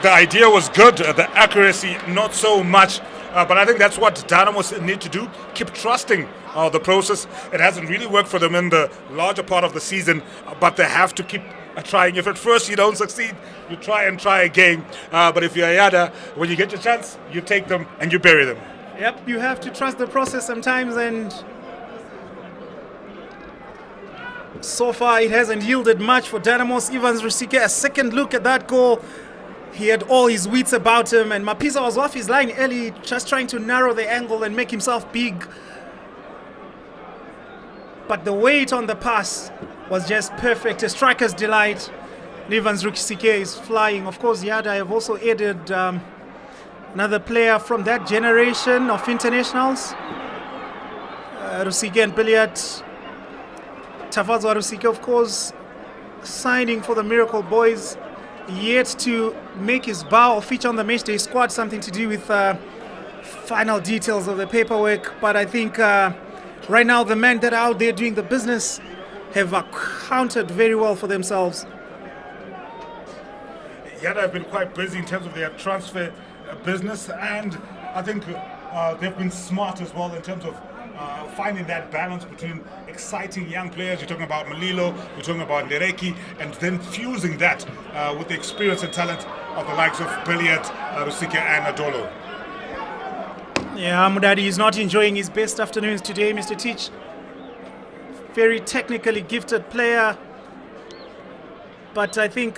A: The idea was good, the accuracy not so much. But I think that's what Dynamos need to do. Keep trusting the process. It hasn't really worked for them in the larger part of the season, but they have to keep trying. If at first you don't succeed, you try again. But if you're Yadah, when you get your chance, you take them and you bury them.
B: Yep, you have to trust the process sometimes, and so far it hasn't yielded much for Dynamos. Evans Rusike, a second look at that goal. He had all his wits about him, and Mapisa was off his line early, just trying to narrow the angle and make himself big. But the weight on the pass was just perfect, a striker's delight. Evans Rusike is flying. Of course, Yadah have also added another player from that generation of internationals. Rusike and Billiat. Tafazwa Rusike, of course, signing for the Miracle Boys. Yet to make his bow or feature on the Matchday squad, something to do with final details of the paperwork. But I think right now the men that are out there doing the business have accounted very well for themselves.
A: Yadah have been quite busy in terms of their transfer business, and I think they've been smart as well in terms of finding that balance between exciting young players. You're talking about Malilo, you're talking about Ndereki, and then fusing that with the experience and talent of the likes of Billiat, Rusike, and Adolo.
B: Yeah, Mudadi is not enjoying his best afternoons today, Mr. Teach. Very technically gifted player, but I think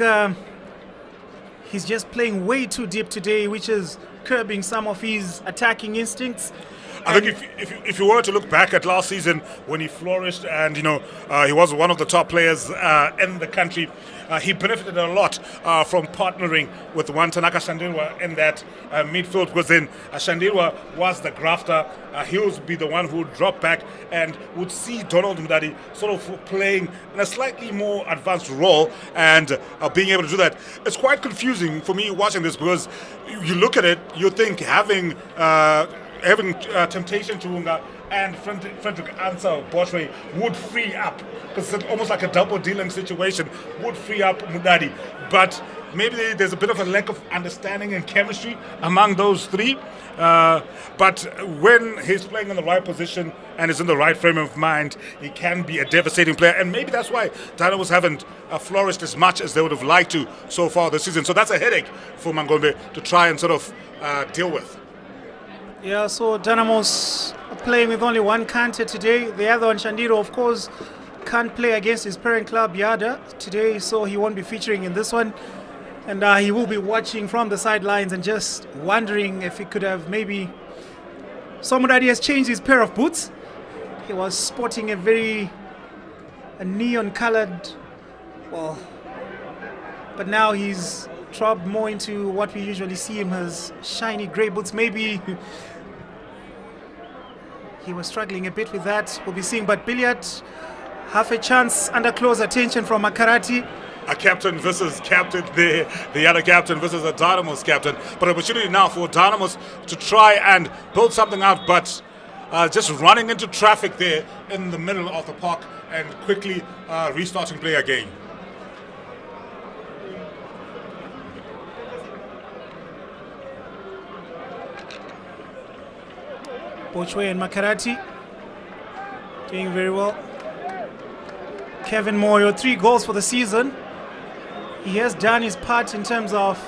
B: he's just playing way too deep today, which is curbing some of his attacking instincts.
A: I think if you were to look back at last season when he flourished and he was one of the top players in the country, he benefited a lot from partnering with one Tanaka Shandirwa in that midfield, because then Shandirwa was the grafter. He would be the one who would drop back and would see Donald Mdadi sort of playing in a slightly more advanced role and being able to do that. It's quite confusing for me watching this, because you look at it, you think having Temptation Chunga and Frederick Ansel Boshway would free up, because it's almost like a double dealing situation, would free up Mudadi. But maybe there's a bit of a lack of understanding and chemistry among those three. But when he's playing in the right position and is in the right frame of mind, he can be a devastating player. And maybe that's why Dynamos haven't flourished as much as they would have liked to so far this season. So that's a headache for Mangombe to try and sort of deal with.
B: Yeah, so Dynamos playing with only one Kante today. The other one, Shandiro, of course, can't play against his parent club, Yadah, today, so he won't be featuring in this one. And he will be watching from the sidelines and just wondering if he could have maybe... Somebody has changed his pair of boots. He was sporting a neon-colored... Well... But now he's dropped more into what we usually see him as shiny grey boots. Maybe he was struggling a bit with that. We'll be seeing. But Billiat, half a chance under close attention from Makarati.
A: A captain versus captain there, the other captain versus a Dynamos captain. But opportunity now for Dynamos to try and build something out, but just running into traffic there in the middle of the park and quickly restarting play again.
B: Bochwe and Makarati doing very well. Kevin Moyo, 3 goals for the season. He has done his part in terms of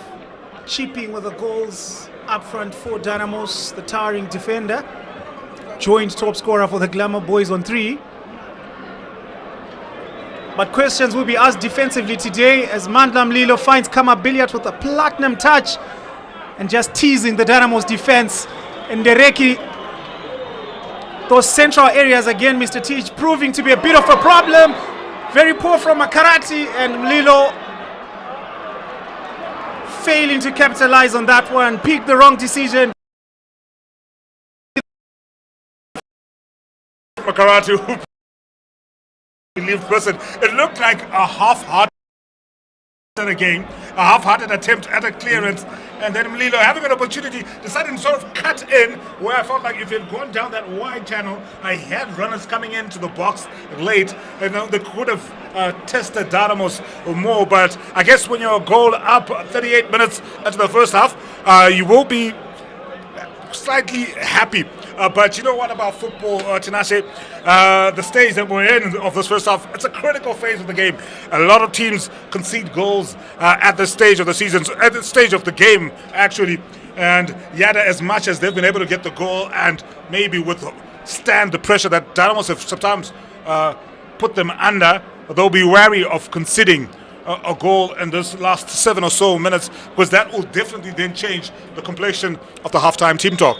B: chipping with the goals up front for Dynamos, the towering defender. Joint top scorer for the Glamour Boys on 3. But questions will be asked defensively today as Mandla Mlilo finds Khama Billiat with a platinum touch and just teasing the Dynamos defense. And Dereki, those central areas again, Mr. Teach, proving to be a bit of a problem. Very poor from Makarati, and Mlilo failing to capitalize on that one. Picked the wrong decision.
A: Makarati, who believed person. It looked like a half-hearted game, a half-hearted attempt at a clearance, and then Mlilo, having an opportunity, decided to sort of cut in, where I felt like if he had gone down that wide channel, I had runners coming into the box late, and they could have tested Dynamos more. But I guess when you're a goal up 38 minutes into the first half, you will be slightly happy. But you know what about football, Tinashe? The stage that we're in of this first half, it's a critical phase of the game. A lot of teams concede goals at this stage of the season, at this stage of the game, actually. And Yadah, as much as they've been able to get the goal and maybe withstand the pressure that Dynamos have sometimes put them under, they'll be wary of conceding a goal in this last 7 or so minutes, because that will definitely then change the complexion of the halftime team talk.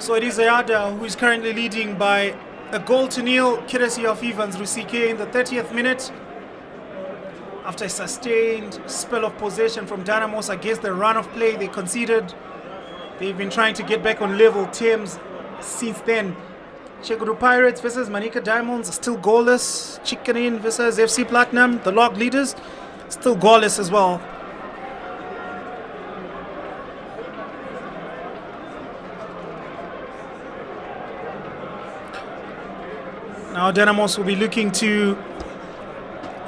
B: So it is Yadah who is currently leading by a 1-0, courtesy of Evans Rusike in the 30th minute. After a sustained spell of possession from Dynamos against the run of play they conceded, they've been trying to get back on level terms since then. Chekuru Pirates versus Manika Diamonds, still goalless. Chikanin versus FC Platinum, the log leaders, still goalless as well. Now Dynamos will be looking to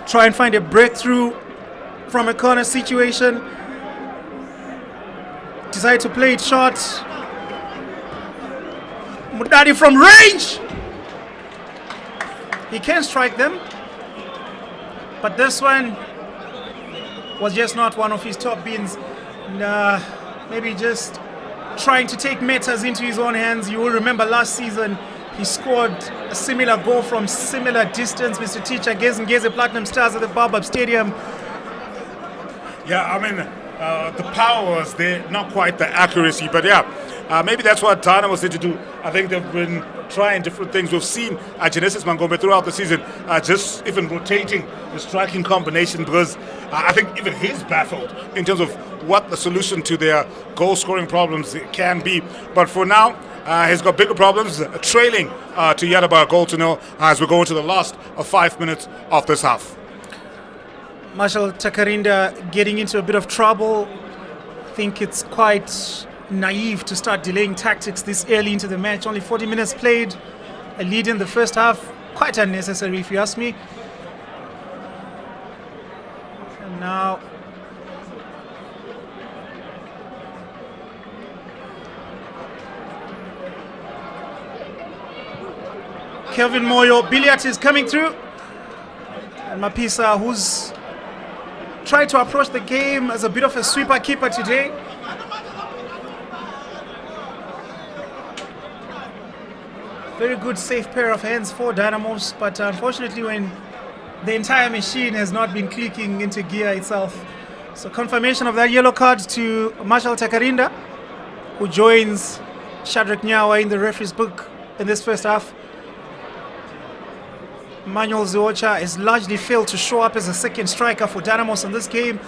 B: try and find a breakthrough from a corner situation. Decide to play it short. Mudadi from range! He can strike them, but this one was just not one of his top beans. And, maybe just trying to take matters into his own hands. You will remember last season he scored a similar goal from similar distance, Mr. Teach, against Ngeze Platinum Stars at the Baobab Stadium.
A: Yeah, I mean, the power was there, not quite the accuracy, but yeah, maybe that's what Dynamos need to do. I think they've been trying different things. We've seen Genesis Mangombe throughout the season just even rotating the striking combination, because I think even he's baffled in terms of what the solution to their goal-scoring problems can be. But for now, he's got bigger problems, trailing to Yadah by a goal to nil as we go into the last 5 minutes of this half.
B: Marshall Takarinda getting into a bit of trouble. I think it's quite naive to start delaying tactics this early into the match. Only 40 minutes played, a lead in the first half. Quite unnecessary if you ask me. And now Kelvin Moyo, Billiat is coming through. And Mapisa, who's tried to approach the game as a bit of a sweeper keeper today. Very good safe pair of hands for Dynamos, but unfortunately when the entire machine has not been clicking into gear itself. So confirmation of that yellow card to Marshall Takarinda, who joins Shadrach Nyawa in the referee's book in this first half. Manuel Ziocha has largely failed to show up as a second striker for Dynamos in this game.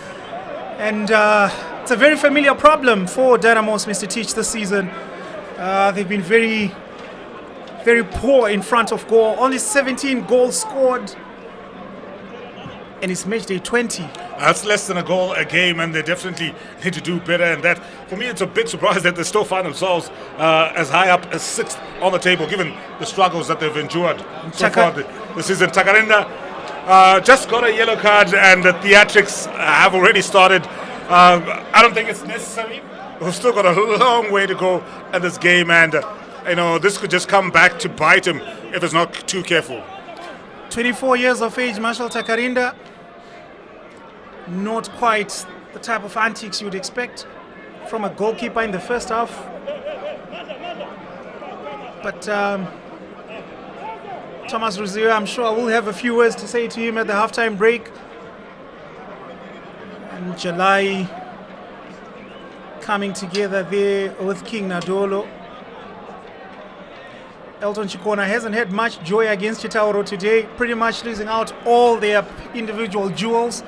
B: And it's a very familiar problem for Dynamos, Mr. Teach, this season. They've been very, very poor in front of goal. Only 17 goals scored. And it's Matchday 20.
A: That's less than a goal a game, and they definitely need to do better. And that, for me, it's a big surprise that they still find themselves as high up as 6th on the table, given the struggles that they've endured so far this season. Takarinda just got a yellow card, and the theatrics have already started. I don't think it's necessary. We've still got a long way to go in this game, and this could just come back to bite him if it's not too careful.
B: 24 years of age, Marshall Takarinda. Not quite the type of antics you would expect from a goalkeeper in the first half. But Thomas Ruzio, I'm sure I will have a few words to say to him at the halftime break. And July coming together there with King Nadolo. Elton Chikona hasn't had much joy against Chitauro today, pretty much losing out all their individual jewels.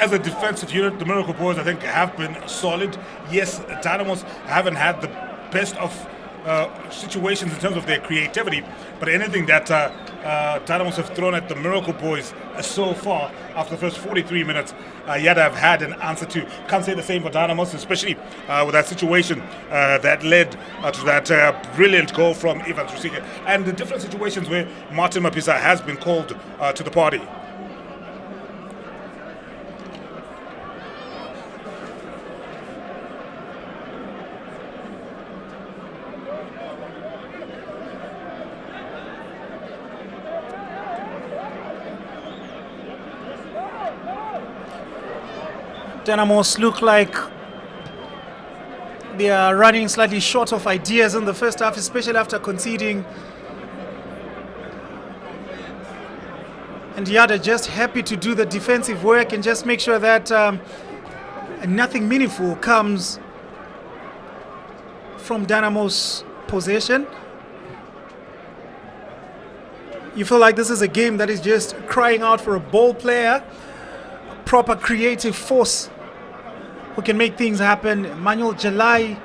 A: As a defensive unit, the Miracle Boys, I think, have been solid. Yes, Dynamos haven't had the best of situations in terms of their creativity, but anything that Dynamos have thrown at the Miracle Boys so far after the first 43 minutes, Yadah have had an answer to. Can't say the same for Dynamos, especially with that situation that led to that brilliant goal from Ivan Trusika, and the different situations where Martin Mapisa has been called to the party.
B: Dynamos look like they are running slightly short of ideas in the first half, especially after conceding. And Yadah just happy to do the defensive work and just make sure that nothing meaningful comes from Dynamos' possession. You feel like this is a game that is just crying out for a ball player, a proper creative force who can make things happen. Manuel Jalai,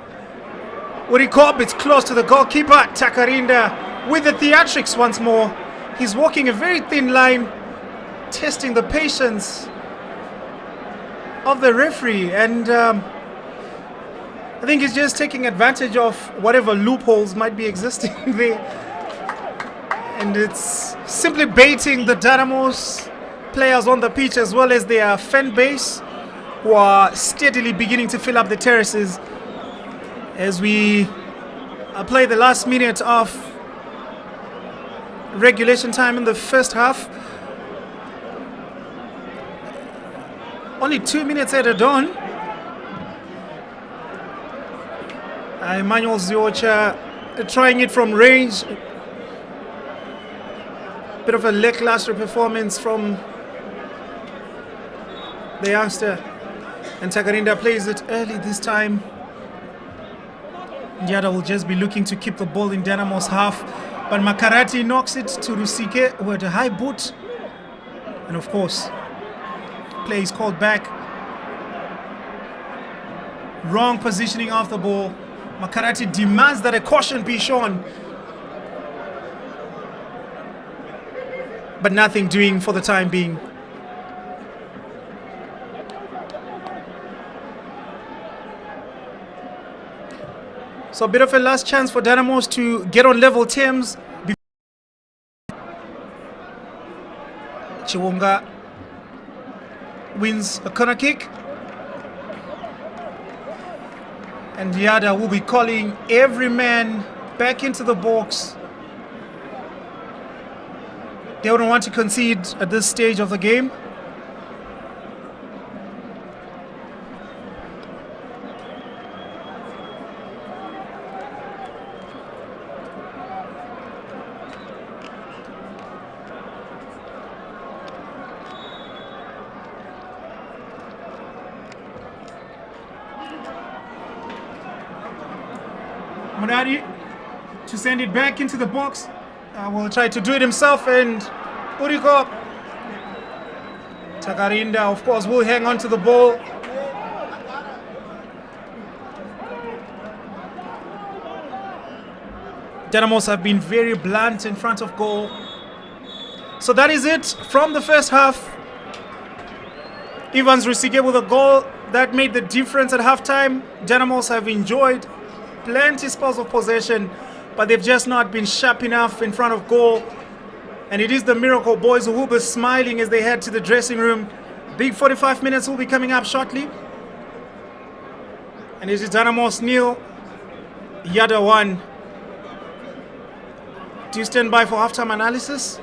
B: Urikob, it's close to the goalkeeper. Takarinda with the theatrics once more. He's walking a very thin line, testing the patience of the referee, and I think he's just taking advantage of whatever loopholes might be existing there. And it's simply baiting the Dynamos players on the pitch as well as their fan base, who are steadily beginning to fill up the terraces as we play the last minute of regulation time in the first half. Only 2 minutes added on. Emmanuel Ziocha trying it from range. Bit of a lackluster performance from the youngster. And Takarinda plays it early this time. Yadah will just be looking to keep the ball in Dynamos half. But Makarati knocks it to Rusike, who had a high boot. And of course, play is called back. Wrong positioning of the ball. Makarati demands that a caution be shown. But nothing doing for the time being. So a bit of a last chance for Dynamos to get on level terms. Chiwonga wins a corner kick. And Yadah will be calling every man back into the box. They don't want to concede at this stage of the game. Monari to send it back into the box. Will try to do it himself, and Uriko Takarinda, of course, will hang on to the ball. Dynamos have been very blunt in front of goal. So that is it from the first half. Evans Rusike with a goal that made the difference at halftime. Dynamos have enjoyed plenty spells of possession, but they've just not been sharp enough in front of goal. And it is the Miracle Boys who will be smiling as they head to the dressing room. Big 45 minutes will be coming up shortly. And it is Dynamos 0, Yadah 1. Do you stand by for halftime analysis?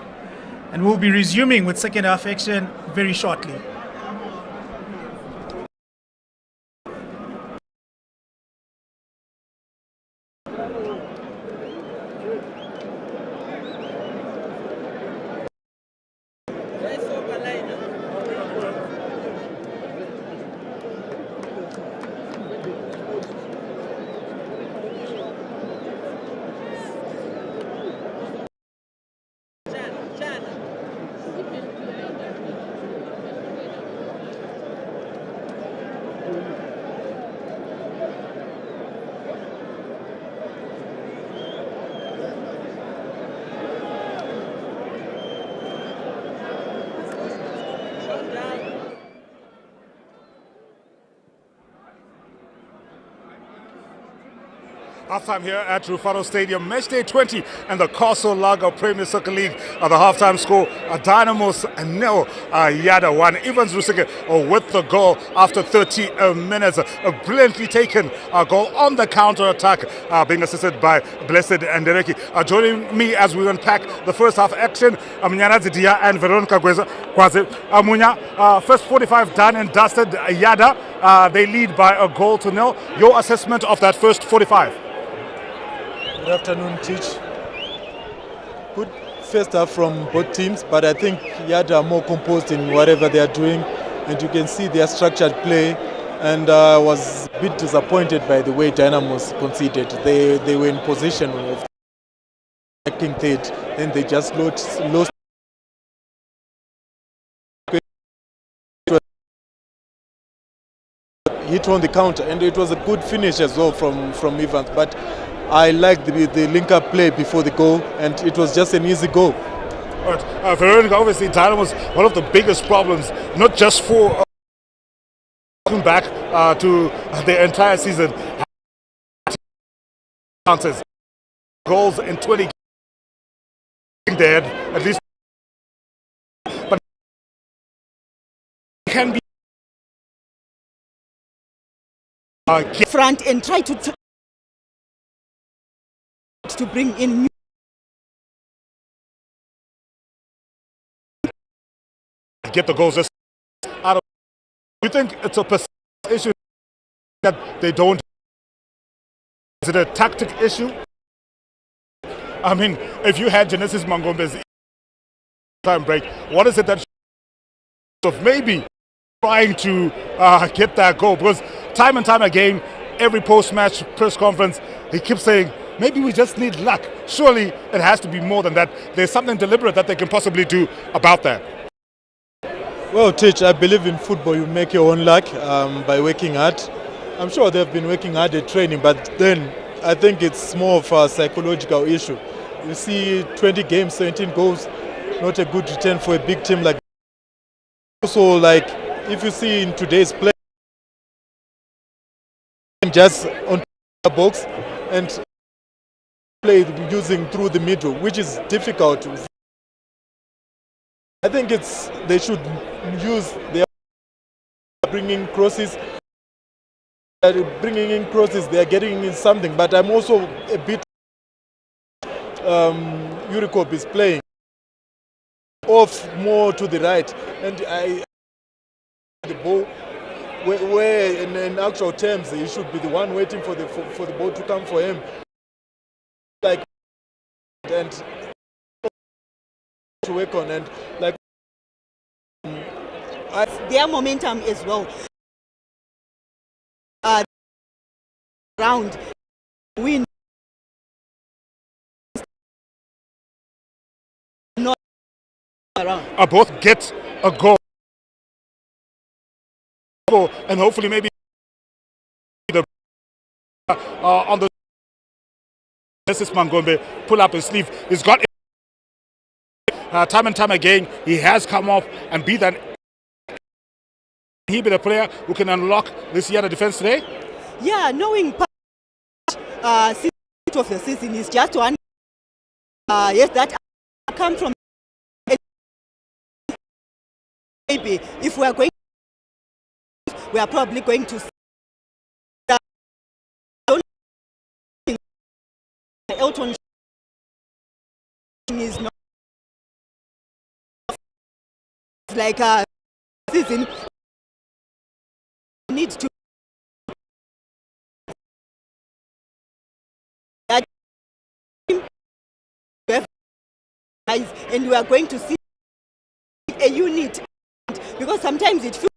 B: And we'll be resuming with second half action very shortly.
A: Halftime here at Rufaro Stadium, Matchday 20 and the Castle Lager Premier Soccer League. The halftime score, Dynamos 0, Yadah 1. Evans Rusike with the goal after 30 minutes. A brilliantly taken goal on the counter-attack, being assisted by Blessed and Dereki. Joining me as we unpack the first half action, Munyana Zidia and Veronica Kwaze. Munya, first 45 done and dusted. Yadah, they lead by a goal to 0. Your assessment of that first 45?
C: Good afternoon, Teach. Good first half from both teams, but I think Yadah are more composed in whatever they are doing, and you can see their structured play. And I was a bit disappointed by the way Dynamos conceded. They were in possession of acting third, and they just lost. Hit on the counter, and it was a good finish as well from Evans. But I liked the link-up play before the goal, and it was just an easy goal.
A: All right. Veronica, obviously Dynamos, one of the biggest problems, not just for coming back to the entire season. Chances, goals in 20 games, there at least, but can be
D: front and try to bring in
A: get the goals out of. You think it's a issue that they don't Is it a tactic issue? I mean, if you had Genesis Mangombe's time break, what is it that of maybe trying to get that goal? Because time and time again, every post-match press conference, he keeps saying, maybe we just need luck. Surely it has to be more than that. There's something deliberate that they can possibly do about that.
C: Well, Titch, I believe in football you make your own luck by working hard. I'm sure they've been working hard at training, but then I think it's more of a psychological issue. You see 20 games, 17 goals, not a good return for a big team like that. Also, like, if you see in today's play, just on the box and play using through the middle, which is difficult. I think they should use their bringing crosses. Bringing in crosses, they are getting in something. But I'm also a bit. Eurocop is playing off more to the right, and the ball where in actual terms he should be the one waiting for the ball to come for him. Like and to work on and like
D: their momentum as well. Round win. Not around.
A: Both get a goal, and hopefully maybe the on the Genesis Mangombe pull up his sleeve. He's got time and time again. He has come off and be that. He be the player who can unlock this Yadah defense today.
D: Yeah, knowing part of the season is just one. Yes, that come from. Maybe if we are going, we are probably going to. Elton is not like a season. Need to. And we are going to see a unit because sometimes it feels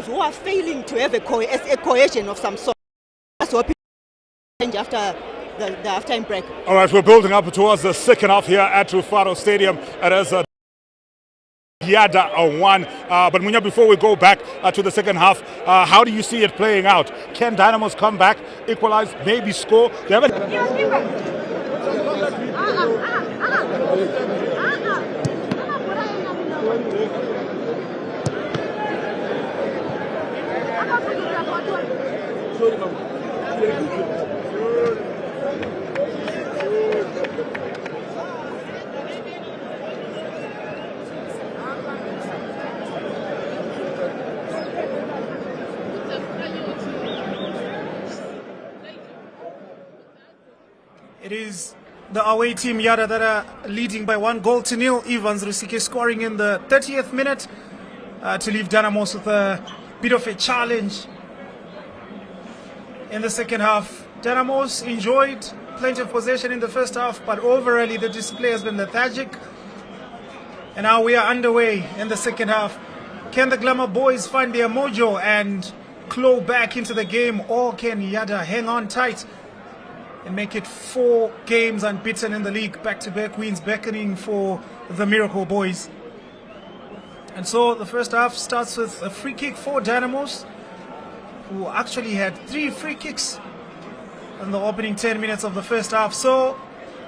D: who are failing to have a cohesion of some sort. That's what people change after the halftime break.
A: All right, we're building up towards the second half here at Rufaro Stadium. It is Yadah 1. But Munya, before we go back to the second half, how do you see it playing out? Can Dynamos come back, equalize, maybe score? They haven't.
B: It is the away team Yadah that are leading by 1-0. Evans Rusike scoring in the 30th minute to leave Dynamos with a bit of a challenge in the second half. Dynamos enjoyed plenty of possession in the first half, but overall the display has been lethargic. And now we are underway in the second half. Can the Glamour boys find their mojo and claw back into the game, or can Yadah hang on tight and make it 4 games unbeaten in the league, back-to-back wins beckoning for the Miracle Boys? And so the first half starts with a free kick for Dynamos, who actually had 3 free kicks in the opening 10 minutes of the first half. So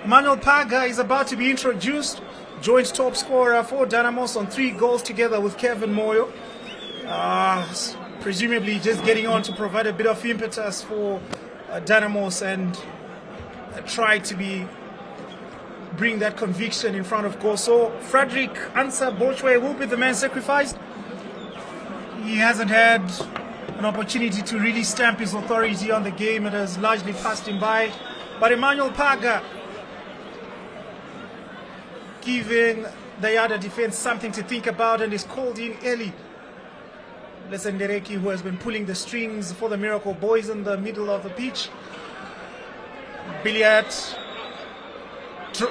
B: Emmanuel Paga is about to be introduced, joint top scorer for Dynamos on 3 goals together with Kevin Moyo. Presumably just getting on to provide a bit of impetus for Dynamos and try to bring that conviction in front of goal. So Frederick Ansa Bochwe will be the man sacrificed. He hasn't had an opportunity to really stamp his authority on the game. It has largely passed him by. But Emmanuel Paga giving the Yadah defense something to think about, and is called in early Ndereki, who has been pulling the strings for the Miracle Boys in the middle of the pitch. Billiat,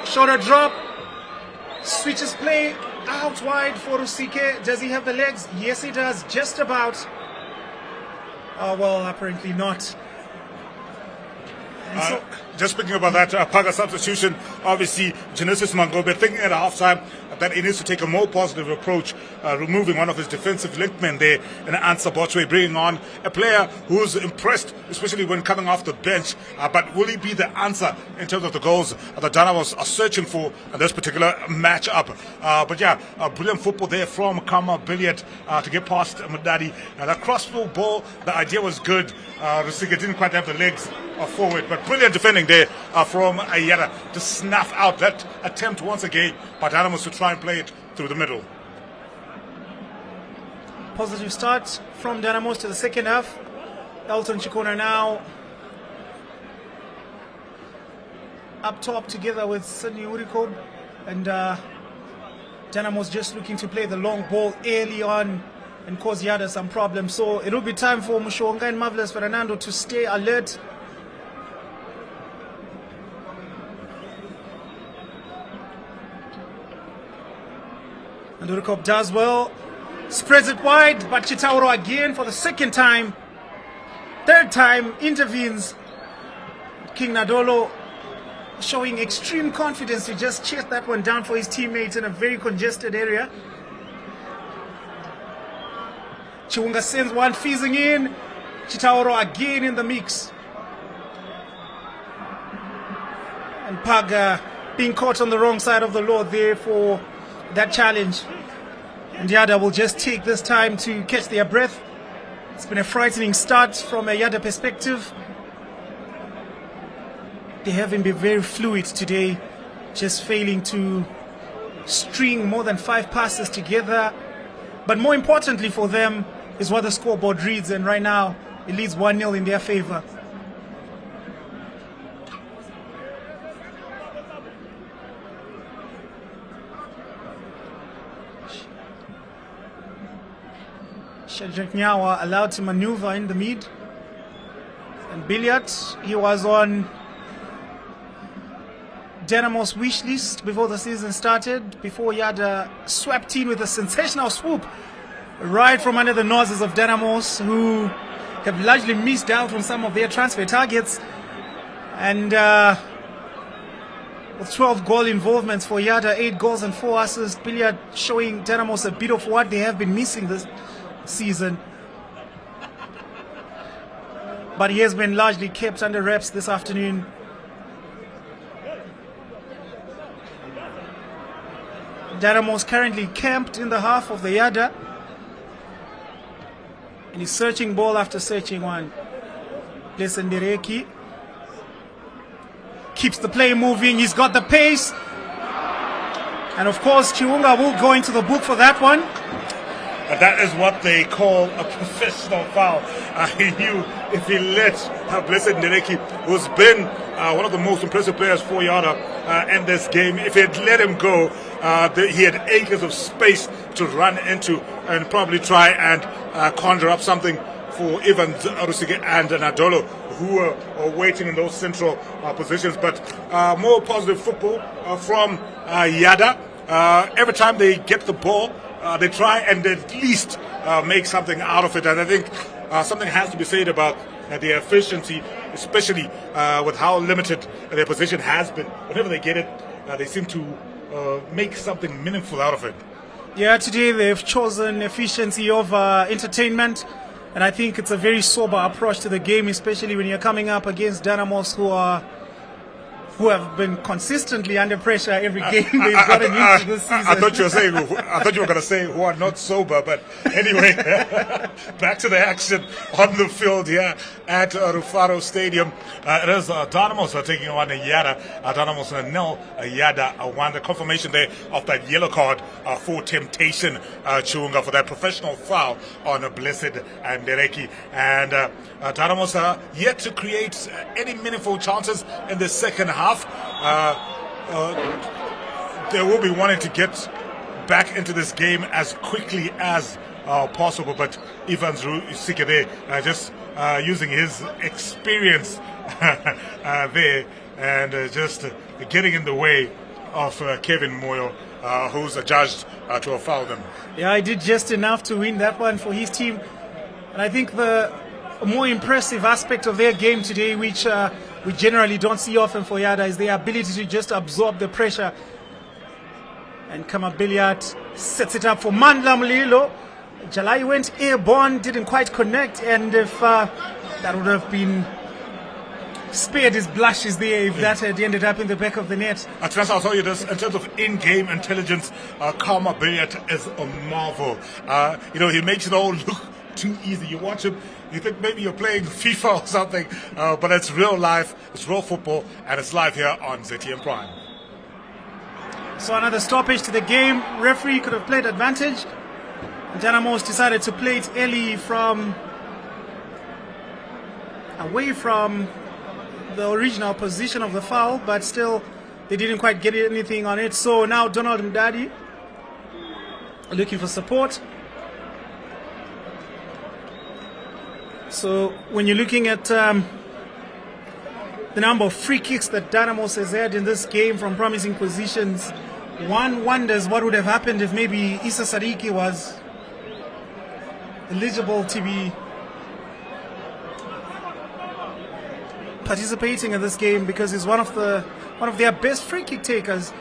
B: shoulder drop, switches play out wide for Rusike. Does he have the legs? Yes, he does, just about. Well, apparently not.
A: Just speaking about that Paga substitution, obviously Genesis Mangobe thinking at halftime that he needs to take a more positive approach, removing one of his defensive linkmen there in Ansa Botchway, bringing on a player who's impressed, especially when coming off the bench. But will he be the answer in terms of the goals that Dynamos are searching for in this particular match-up? But yeah, brilliant football there from Khama Billiat to get past Mudadi. That cross-flow ball, the idea was good. Rusike didn't quite have the legs forward, but brilliant defending there from Yadah to snuff out that attempt once again by Dynamos to try and play it through the middle.
B: Positive start from Dynamos to the second half. Elton Chikona now up top together with Sydney Uriko, and Dynamos just looking to play the long ball early on and cause Yadah some problems. So it will be time for Mushonga and Marvelous Fernando to stay alert. And Urikop does well, spreads it wide, but Chitauro again for the second time. Third time intervenes. King Nadolo showing extreme confidence to just chase that one down for his teammates in a very congested area. Chiwunga sends one fizzing in. Chitauro again in the mix. And Paga being caught on the wrong side of the law there for that challenge. And Yadah will just take this time to catch their breath. It's been a frightening start from a Yadah perspective. They haven't been very fluid today, just failing to string more than 5 passes together. But more importantly for them is what the scoreboard reads, and right now it leads 1-0 in their favor. Shadrach Nyawa allowed to maneuver in the mid. And Billiat, he was on Dynamos' wish list before the season started, before Yadah swept in with a sensational swoop right from under the noses of Dynamos, who have largely missed out on some of their transfer targets. And with 12 goal involvements for Yadah, 8 goals and 4 assists, Billiat showing Dynamos a bit of what they have been missing this season. But he has been largely kept under wraps this afternoon. Dynamos currently camped in the half of the Yadah, and he's searching ball after searching one. Ndereki keeps the play moving. He's got the pace, and of course Chiwunga will go into the book for that one.
A: And that is what they call a professional foul. He knew if he let Blessed Ndereki, who's been one of the most impressive players for Yadah in this game, if he had let him go, he had acres of space to run into and probably try and conjure up something for Ivan Rusike and Nadolo, who are waiting in those central positions. But more positive football from Yadah. Every time they get the ball, they try and at least make something out of it. And I think something has to be said about their efficiency, especially with how limited their position has been. Whenever they get it, they seem to make something meaningful out of it.
B: Yeah, today they've chosen efficiency over entertainment. And I think it's a very sober approach to the game, especially when you're coming up against Dynamos, who have been consistently under pressure every game they've gotten into this season.
A: I thought you were going to say who are not sober, but anyway, back to the action on the field here at Rufaro Stadium. It is Dynamos taking on Yadah. Dynamos 0, Yadah 1. The confirmation there of that yellow card for Temptation Chiwunga for that professional foul on Blessed and Ndereki. And Dynamos yet to create any meaningful chances in the second half. They will be wanting to get back into this game as quickly as possible. But Evans Rusike there just using his experience there and just getting in the way of Kevin Moyo, who's adjudged to have fouled him.
B: Yeah, he did just enough to win that one for his team. And I think the more impressive aspect of their game today, which we generally don't see often for Yadah, is their ability to just absorb the pressure. And Khama Billiat sets it up for Mandla Mlilo. Jalai went airborne, didn't quite connect, and if that would have been spared his blushes there if that had ended up in the back of the net.
A: Trans, I'll tell you this, in terms of in-game intelligence, Khama Billiat is a marvel. He makes it all look too easy. You watch him, you think maybe you're playing FIFA or something, but it's real life, it's real football, and it's live here on ZTM Prime.
B: So another stoppage to the game. Referee could have played advantage. Dynamos decided to play it early away from the original position of the foul, but still they didn't quite get anything on it. So now Donald Mdadi looking for support. So when you're looking at the number of free kicks that Dynamos has had in this game from promising positions, one wonders what would have happened if maybe Issa Sadiki was eligible to be participating in this game, because he's one of their best free kick takers.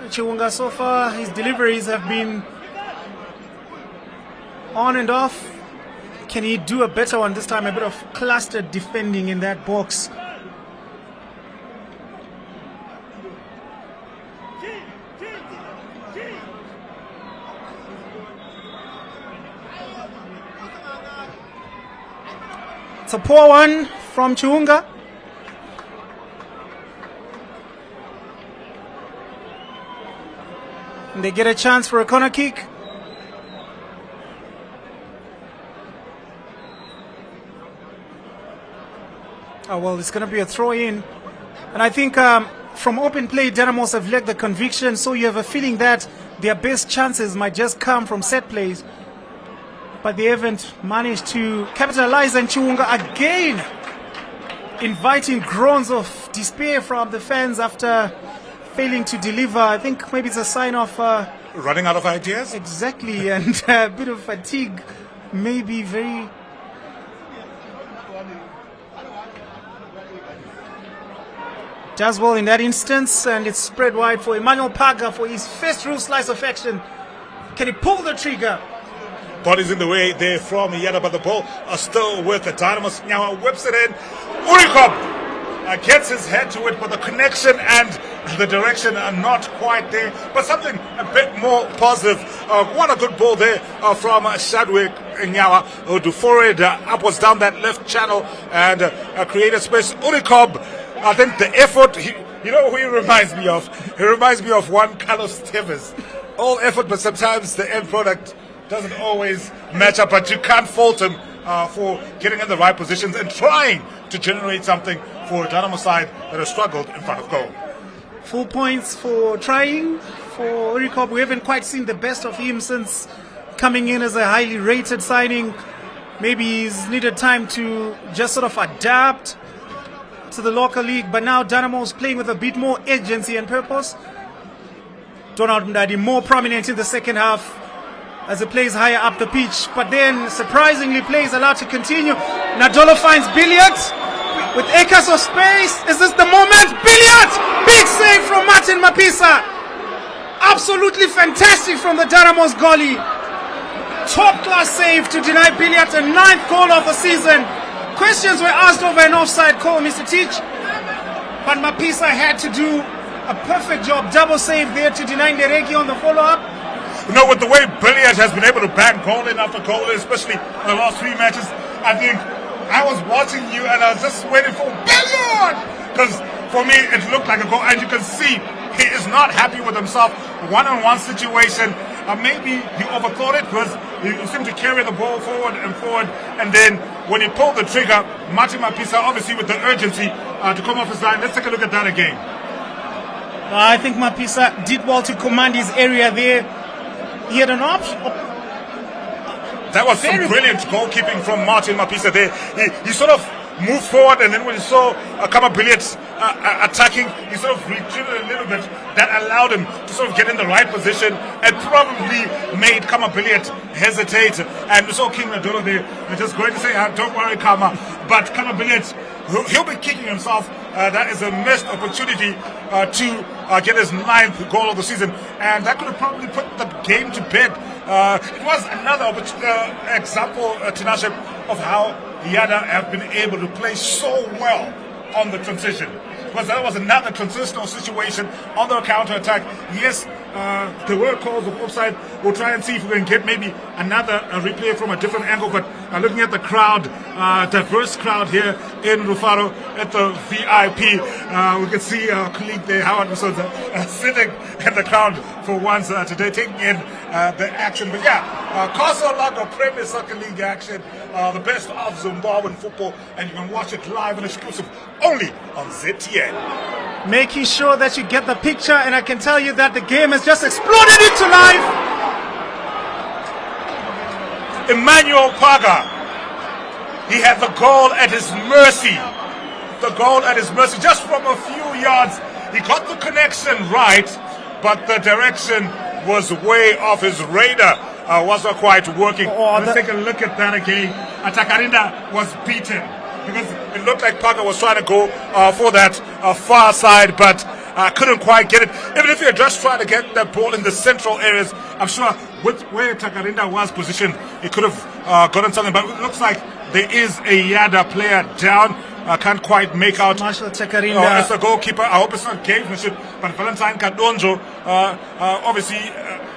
B: Chiwunga, so far his deliveries have been on and off. Can he do a better one this time? A bit of clustered defending in that box. It's a poor one from Chiwunga. And they get a chance for a corner kick. Oh, well, it's going to be a throw-in. And I think from open play, Dynamos have lacked the conviction, so you have a feeling that their best chances might just come from set plays. But they haven't managed to capitalize, and Chiwunga again inviting groans of despair from the fans after failing to deliver. I think maybe it's a sign of
A: running out of ideas?
B: Exactly, and a bit of fatigue, maybe very... Does well in that instance, and it's spread wide for Emmanuel Paga for his first real slice of action. Can he pull the trigger?
A: Body's in the way there from Yadah, but the ball are still with the Dynamos. Now whips it in. Urikob gets his head to it, but the connection and the direction are not quite there. But something a bit more positive. What a good ball there from Shadwick Nyawa, who do forward upwards down that left channel and created space. Urikob, I think the effort, you know who he reminds me of? He reminds me of one Carlos Tevez. All effort, but sometimes the end product doesn't always match up, but you can't fault him for getting in the right positions and trying to generate something for a Dynamo side that has struggled in front of goal.
B: Full points for trying for Urikob. We haven't quite seen the best of him since coming in as a highly rated signing. Maybe he's needed time to just sort of adapt to the local league, but now Dynamo's playing with a bit more urgency and purpose. Donald Mdadi more prominent in the second half as he plays higher up the pitch, but then surprisingly plays allowed to continue. Nadolo finds Billiat with acres of space. Is this the moment? Billiat! Big save from Martin Mapisa. Absolutely fantastic from the Dynamo's goalie. Top class save to deny Billiat a 9th goal of the season. Questions were asked over an offside call, Mr. Teach, but Mapisa had to do a perfect job. Double save there to deny Ndereki on the follow-up.
A: With the way Billiat has been able to bang goal in after goal, especially in the last 3 matches, I think I was watching you and I was just waiting for Billiat, because for me it looked like a goal, and you can see he is not happy with himself. One-on-one situation, maybe he overthought it because he seemed to carry the ball forward, and then when he pulled the trigger, Martin Mapisa obviously with the urgency to come off his line. Let's take a look at that again.
B: I think Mapisa did well to command his area there. He had an option.
A: That was some brilliant goalkeeping from Martin Mapisa there. He sort of moved forward, and then when he saw Khama Billiat attacking, he sort of retreated a little bit. That allowed him to sort of get in the right position and probably made Khama Billiat hesitate. And we saw King Nadolo there just going to say, don't worry, Khama. But Khama Billiat, he'll be kicking himself. That is a missed opportunity to get his 9th goal of the season, and that could have probably put the game to bed. It was another example, Tinashe, of how Yadah have been able to play so well on the transition. Because that was another transitional situation on the counter-attack. Yes, there were calls of offside. We'll try and see if we can get maybe another replay from a different angle. But looking at the crowd, diverse crowd here in Rufaro at the VIP, we can see our colleague there, Howard Musonza, sitting in the crowd for once today, taking in the action. But yeah, Castle Lago Premier Soccer League action, the best of Zimbabwean football, and you can watch it live and exclusive only on ZTN.
B: Making sure that you get the picture, and I can tell you that the game has just exploded into life.
A: Emmanuel Paga, he had the goal at his mercy. The goal at his mercy, just from a few yards. He got the connection right, but the direction was way off his radar. Wasn't quite working. Let's take a look at that again. Takarinda was beaten because it looked like Paga was trying to go for that far side, but couldn't quite get it. Even if he had just tried to get that ball in the central areas, I'm sure with where Takarinda was positioned, he could have gotten something. But it looks like there is a Yadah player down. I can't quite make out.
B: Marshall Takarinda.
A: As a goalkeeper, I hope it's not gamesmanship, but Valentine Kadonjo obviously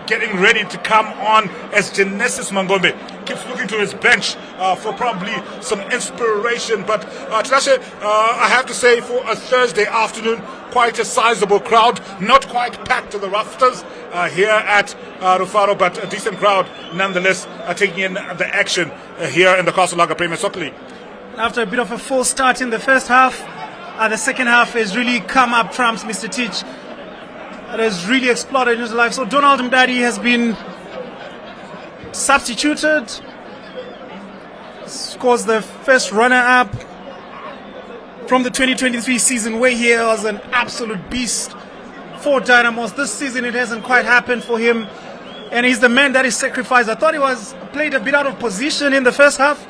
A: getting ready to come on as Genesis Mangombe keeps looking to his bench for probably some inspiration. But Tinashe, I have to say, for a Thursday afternoon, quite a sizable crowd, not quite packed to the rafters here at Rufaro, but a decent crowd nonetheless taking in the action here in the Castle Lager Premier Soccer League.
B: After a bit of a false start in the first half, the second half has really come up trumps Mr. Teach. It has really exploded in his life. So Donald Mdadi has been substituted, scores the first runner-up from the 2023 season, where he was an absolute beast for Dynamos. This season it hasn't quite happened for him, and he's the man that is sacrificed. I thought he was played a bit out of position in the first half,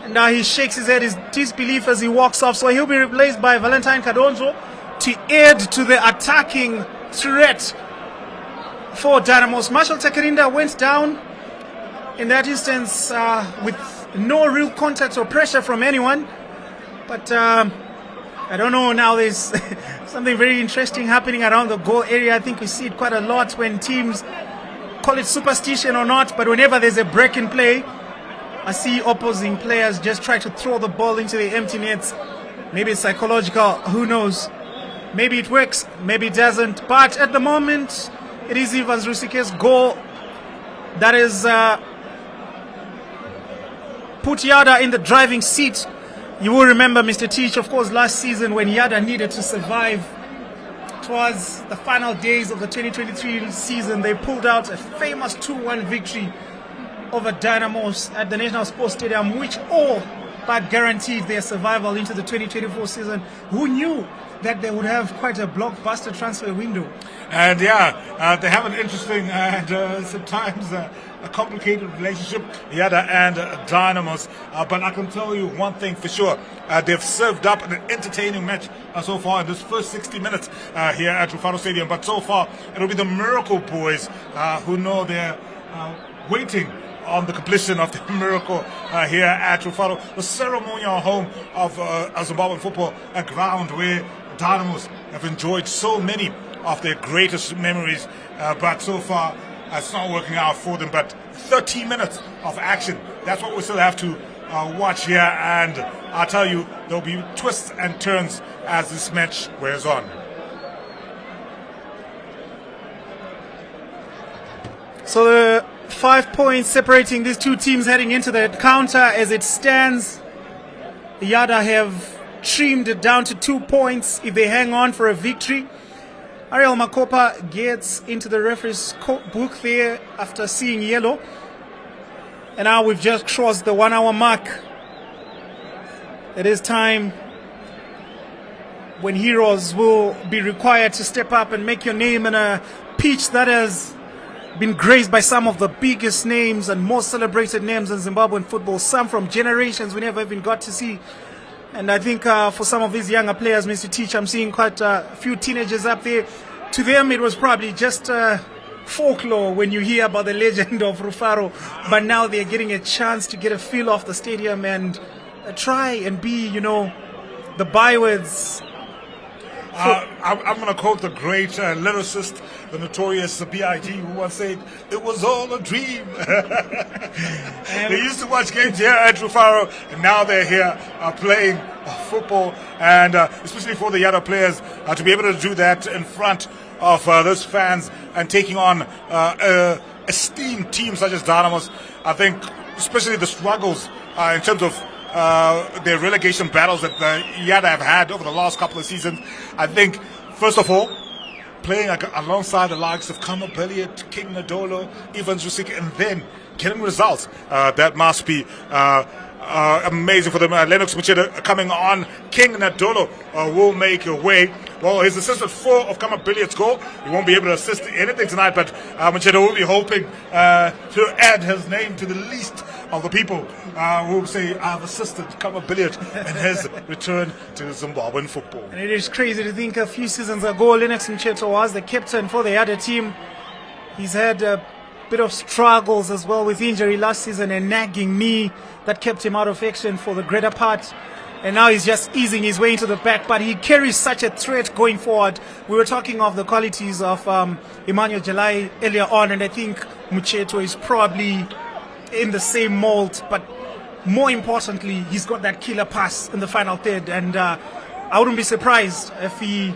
B: and now he shakes his head, his disbelief as he walks off. So he'll be replaced by Valentine Kadonjo to add to the attacking threat for Dynamos. Marshall Takarinda went down in that instance with no real contact or pressure from anyone. But I don't know, now there's something very interesting happening around the goal area. I think we see it quite a lot when teams, call it superstition or not, but whenever there's a break in play, I see opposing players just try to throw the ball into the empty nets. Maybe it's psychological, who knows? Maybe it works, maybe it doesn't. But at the moment, it is Evans Rusike's goal that is put Yadah in the driving seat. You will remember, Mr. Teach, of course, last season when Yadah needed to survive. It was the final days of the 2023 season. They pulled out a famous 2-1 victory over Dynamos at the National Sports Stadium, which all but guaranteed their survival into the 2024 season. Who knew that they would have quite a blockbuster transfer window? And
A: yeah, they have an interesting and sometimes a complicated relationship, Yadah and Dynamos. But I can tell you one thing for sure. They've served up an entertaining match so far in this first 60 minutes here at Rufaro Stadium. But so far, it'll be the Miracle Boys who know they're waiting on the completion of the miracle here at Rufaro, the ceremonial home of Zimbabwean football, a ground where Dynamos have enjoyed so many of their greatest memories, but so far it's not working out for them. But 30 minutes of action, that's what we still have to watch here, and I'll tell you, there'll be twists and turns as this match wears on.
B: So the 5 points separating these two teams heading into the counter as it stands. Yadah have trimmed it down to 2 points if they hang on for a victory. Ariel Makopa gets into the referee's book there after seeing yellow. And now we've just crossed the 1 hour mark. It is time when heroes will be required to step up and make your name in a pitch that has been graced by some of the biggest names and most celebrated names in Zimbabwean football, some from generations we never even got to see. And I think for some of these younger players, Mr. Teach, I'm seeing quite a few teenagers up there. To them, it was probably just folklore when you hear about the legend of Rufaro, but now they're getting a chance to get a feel of the stadium and try and be, the bywords.
A: I'm going to quote the great lyricist, the notorious B.I.G., who once said, "It was all a dream." They used to watch games here at Rufaro, and now they're here playing football, and especially for the Yadah players, to be able to do that in front of those fans and taking on esteemed teams such as Dynamos. I think especially the struggles in terms of their relegation battles that the Yadah have had over the last couple of seasons. I think, first of all, playing alongside the likes of Khama Billiat, King Nadolo, Evans Rusik, and then getting results, that must be amazing for them. Lennox Machida coming on. King Nadolo will make a way. Well, he's assisted 4 of Khama Billiat's goal. He won't be able to assist anything tonight, but Machida will be hoping to add his name to the list of the people who say, "I've assisted Khama Billiat in his return to Zimbabwean football."
B: And it is crazy to think a few seasons ago, Lennox Mcheto was the captain for the other team. He's had a bit of struggles as well with injury last season and nagging knee that kept him out of action for the greater part. And now he's just easing his way into the back, but he carries such a threat going forward. We were talking of the qualities of Emmanuel Jalai earlier on, and I think Mcheto is probably in the same mold, but more importantly, he's got that killer pass in the final third, and I wouldn't be surprised if he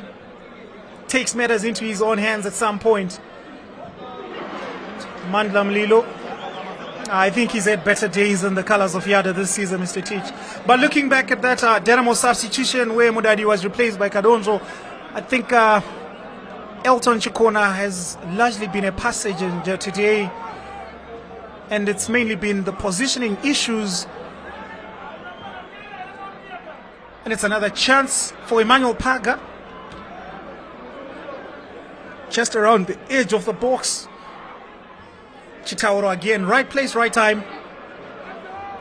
B: takes matters into his own hands at some point. Mandla Mlilo, I think he's had better days than the colors of Yadah this season, Mr. Teach. But looking back at that Dynamo substitution where Mudadi was replaced by Kadonzo, I think Elton Chikona has largely been a passenger today, and it's mainly been the positioning issues. And it's another chance for Emmanuel Paga, just around the edge of the box. Chitauro again, right place, right time.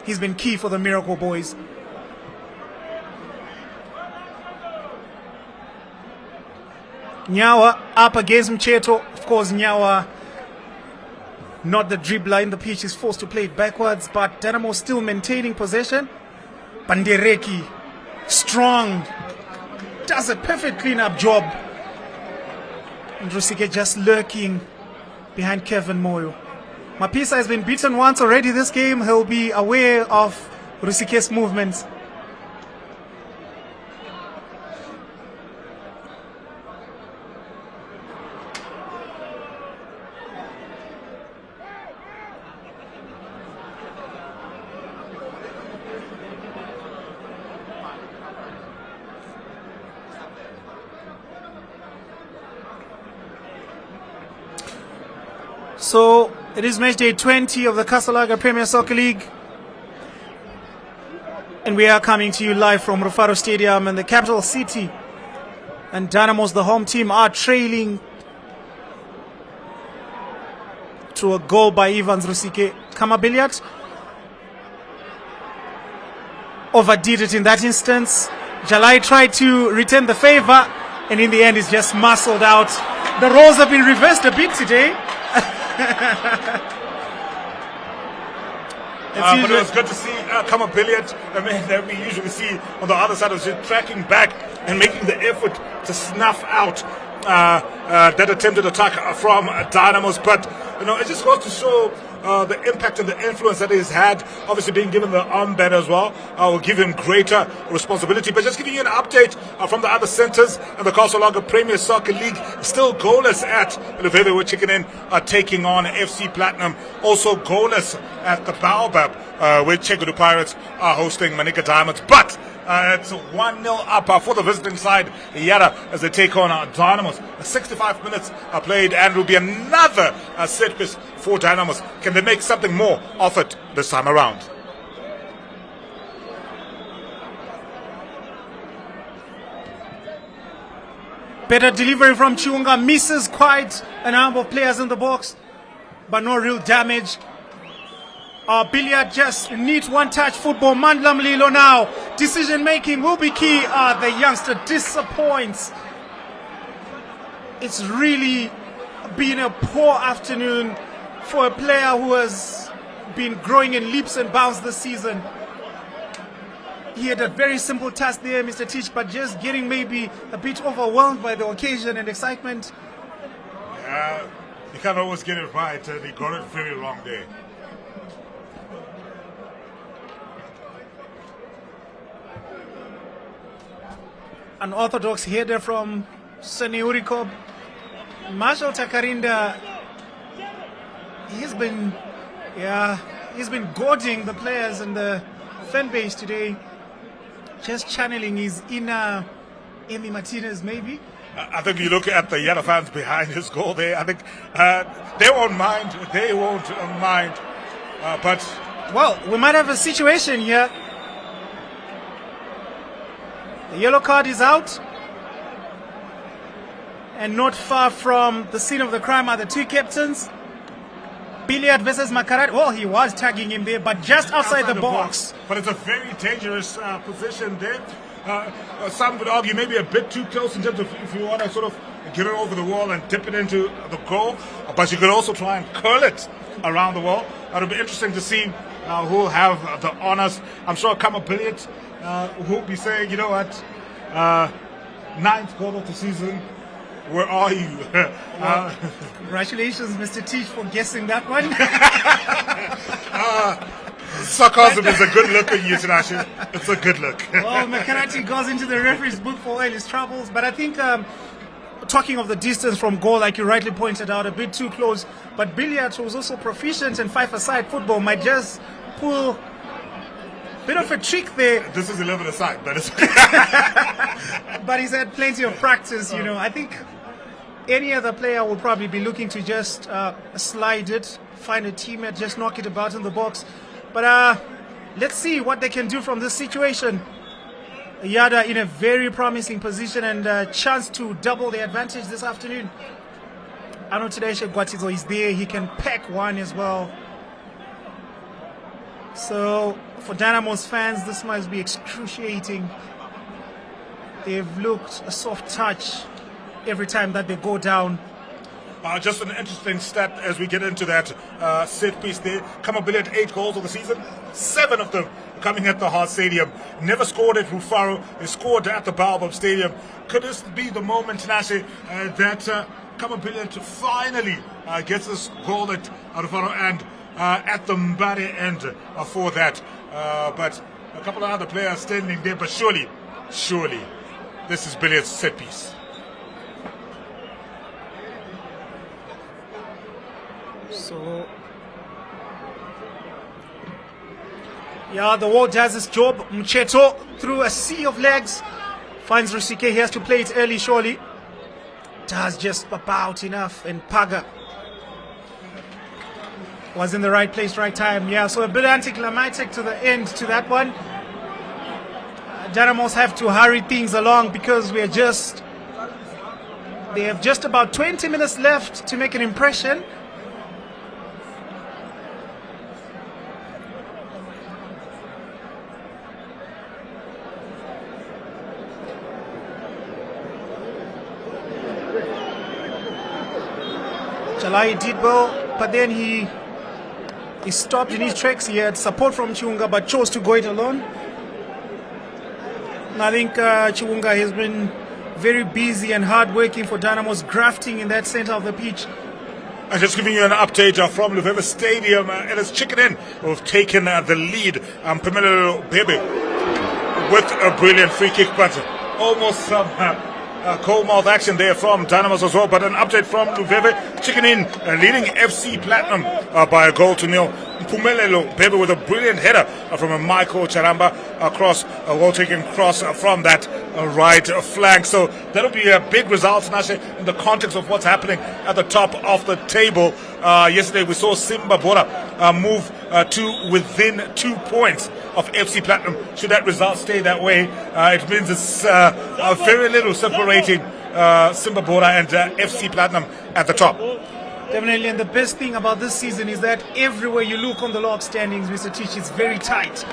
B: He's been key for the Miracle Boys. Nyawa up against Mcheto. Of course, Nyawa, not the dribbler in the pitch, is forced to play it backwards, but Dynamo still maintaining possession. Bandereki, strong, does a perfect clean-up job. And Rusike just lurking behind Kevin Moyo. Mapisa has been beaten once already this game. He'll be aware of Rusike's movements. So it is match day 20 of the Kasalaga Premier Soccer League, and we are coming to you live from Rufaro Stadium in the capital city. And Dynamos, the home team, are trailing through a goal by Evans Rusike. Khama Billiat overdid it in that instance. Jalai tried to return the favor, and in the end it's just muscled out. The roles have been reversed a bit today.
A: But it was good to see Khama Billiat, the man that we usually see on the other side of the street, tracking back and making the effort to snuff out that attempted attack from Dynamos. But it just goes to show the impact and the influence that he's had. Obviously, being given the armband as well will give him greater responsibility. But just giving you an update from the other centres in the Kasalaga Premier Soccer League, still goalless at Luveve. We're checking in, taking on FC Platinum. Also goalless at the Baobab, where Chegudu Pirates are hosting Manika Diamonds. But It's 1-0 up for the visiting side, Yadah, as they take on Dynamos. 65 minutes are played, and it will be another set piece for Dynamos. Can they make something more of it this time around?
B: Better delivery from Chiunga, misses quite a number of players in the box, but no real damage. Billiat just needs one-touch football. Mandla Mlilo now. Decision-making will be key. The youngster disappoints. It's really been a poor afternoon for a player who has been growing in leaps and bounds this season. He had a very simple task there, Mr. Teach, but just getting maybe a bit overwhelmed by the occasion and excitement.
A: You can't always get it right, and he got it very wrong there.
B: An orthodox header from Sani Urikob. Marshall Takarinda, he's been goading the players and the fan base today, just channeling his inner Emi Martinez maybe.
A: I think you look at the Yadah fans behind his goal there. I think they won't mind. They won't mind. But
B: well, we might have a situation here. The yellow card is out, and not far from the scene of the crime are the two captains. Billiat versus Makarat. Well, he was tagging him there, but just outside the box.
A: But it's a very dangerous position there. Some would argue maybe a bit too close in terms of if you want to sort of get it over the wall and dip it into the goal. But you could also try and curl it around the wall. It'll be interesting to see who will have the honors. I'm sure Khama Billiat who'll be saying, you know what, 9th goal of the season, where are you?
B: Congratulations, Mr. Teach, for guessing that one.
A: Sarcasm is a good look at you, Tinashe. It's a good look.
B: Well, Makarati goes into the referee's book for all his troubles, but I think talking of the distance from goal, like you rightly pointed out, a bit too close, but Billiat, was also proficient in five-a-side football, might just pull a bit of a trick there.
A: This is 11-a-side, but it's
B: but he's had plenty of practice, you know. I think any other player will probably be looking to just slide it, find a teammate, just knock it about in the box. But let's see what they can do from this situation. Yadah in a very promising position and a chance to double the advantage this afternoon. I know today Gwatizo is there. He can pack one as well. So for Dynamos fans, this must be excruciating. They've looked a soft touch every time that they go down.
A: Just an interesting stat as we get into that set piece there. Khama Billiat 8 goals of the season, 7 of them coming at the Heart Stadium. Never scored at Rufaro. They scored at the Baobab Stadium. Could this be the moment, Tinashe, that Khama Billiat finally gets this goal at Rufaro and at the Mbare end for that? But a couple of other players standing there, but surely, this is Billiat's set piece.
B: So, yeah, the wall does its job. Mcheto through a sea of legs finds Rusike. He has to play it early, surely. Does just about enough, and Paga was in the right place, right time. Yeah, so a bit anticlimactic to the end to that one. Dynamos have to hurry things along because they have just about 20 minutes left to make an impression. Jalai did well, but then he stopped in his tracks. He had support from Chiunga, but chose to go it alone. And I think Chiunga has been very busy and hard-working for Dynamos, grafting in that center of the pitch.
A: I'm just giving you an update from Luveva Stadium. It is Chicken Inn who have taken the lead. Pamela Bebe with a brilliant free kick, but almost some goal-mouth action there from Dynamos as well. But an update from Luveve, chicken in, leading FC Platinum by a goal to nil. Pumelelo Bebe with a brilliant header from a Michael Charamba across a well-taken cross from that right flank. So that'll be a big result, Nashe, in the context of what's happening at the top of the table. Yesterday we saw Simba Bora move to within 2 points of FC Platinum. Should that result stay that way, it means it's very little separating Simba Bora and FC Platinum at the top.
B: Definitely, and the best thing about this season is that everywhere you look on the log standings, Mr. Teach, it's very tight.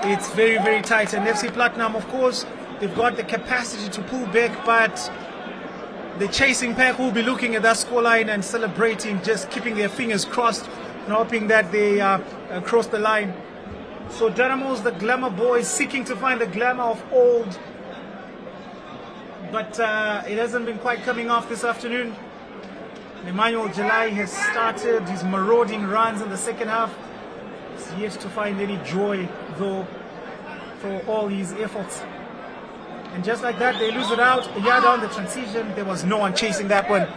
B: It's very, very tight. And FC Platinum, of course, they've got the capacity to pull back, but the chasing pack will be looking at that scoreline and celebrating, just keeping their fingers crossed and hoping that they cross the line. So Dynamos, the glamour boys, seeking to find the glamour of old, but it hasn't been quite coming off this afternoon. Emmanuel July has started his marauding runs in the second half. He's yet to find any joy, though, for all his efforts. And just like that, they lose it out. Yadah on the transition. There was no one chasing that one.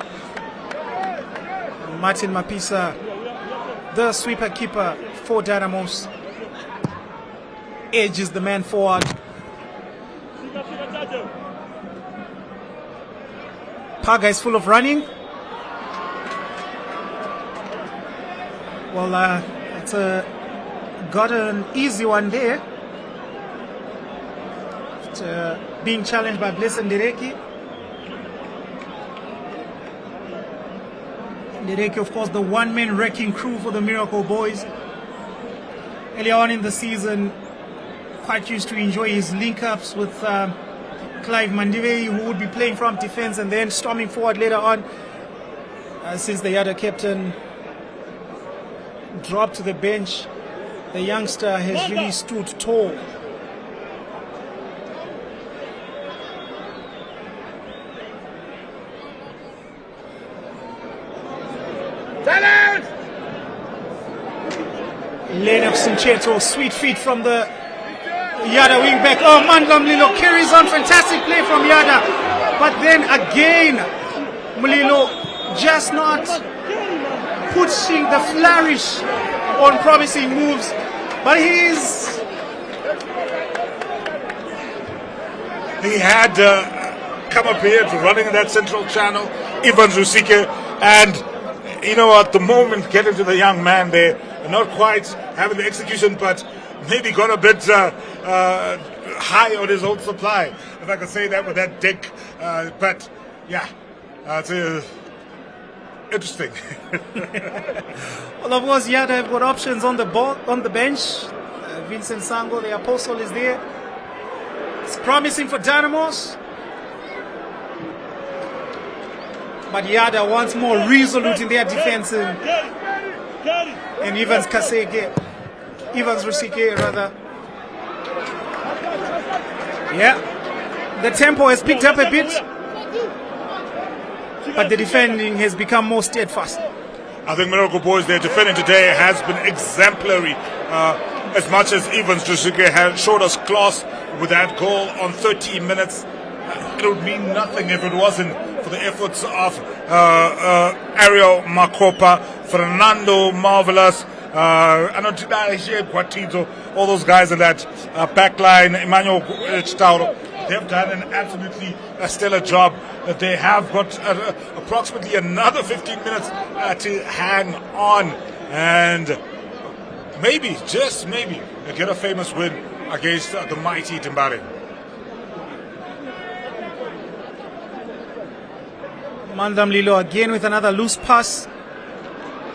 B: Martin Mapisa, the sweeper keeper for Dynamos, edges the man forward. Paga is full of running. Well, it's got an easy one there. Being challenged by Bless and Ndereki. Ndereki, of course, the one-man wrecking crew for the Miracle Boys. Earlier on in the season, quite used to enjoy his link-ups with Clive Mandive, who would be playing from defense and then storming forward later on. Since the Yadah captain dropped to the bench, the youngster has really stood tall. Lennox Sincheto, sweet feet from the Yadah wing back. Oh, Mandla Mlilo carries on, fantastic play from Yadah. But then again, Mlilo just not pushing the flourish on promising moves, but he
A: had Khama Billiat running in that central channel, Ivan Zusike, and you know at the moment getting to the young man there, not quite having the execution, but maybe got a bit high on his own supply, if I can say that with that dick. But yeah, it's interesting.
B: well, of course, Yadah have got options on the bench. Vincent Sango, the apostle, is there. It's promising for Dynamos, but Yadah once more resolute in their defense. And Evans Rusike, rather. Yeah, the tempo has picked up a bit, but the defending has become more steadfast.
A: I think Miracle Boys, their defending today has been exemplary. As much as Evans Jusike had showed us class with that goal on 13 minutes, it would mean nothing if it wasn't for the efforts of Ariel Makopa, Fernando Marvelous, all those guys in that backline, Emmanuel Chitauro. They've done an absolutely stellar job. They have got approximately another 15 minutes to hang on and maybe, just maybe, get a famous win against the mighty Timbare.
B: Mandam Lilo again with another loose pass.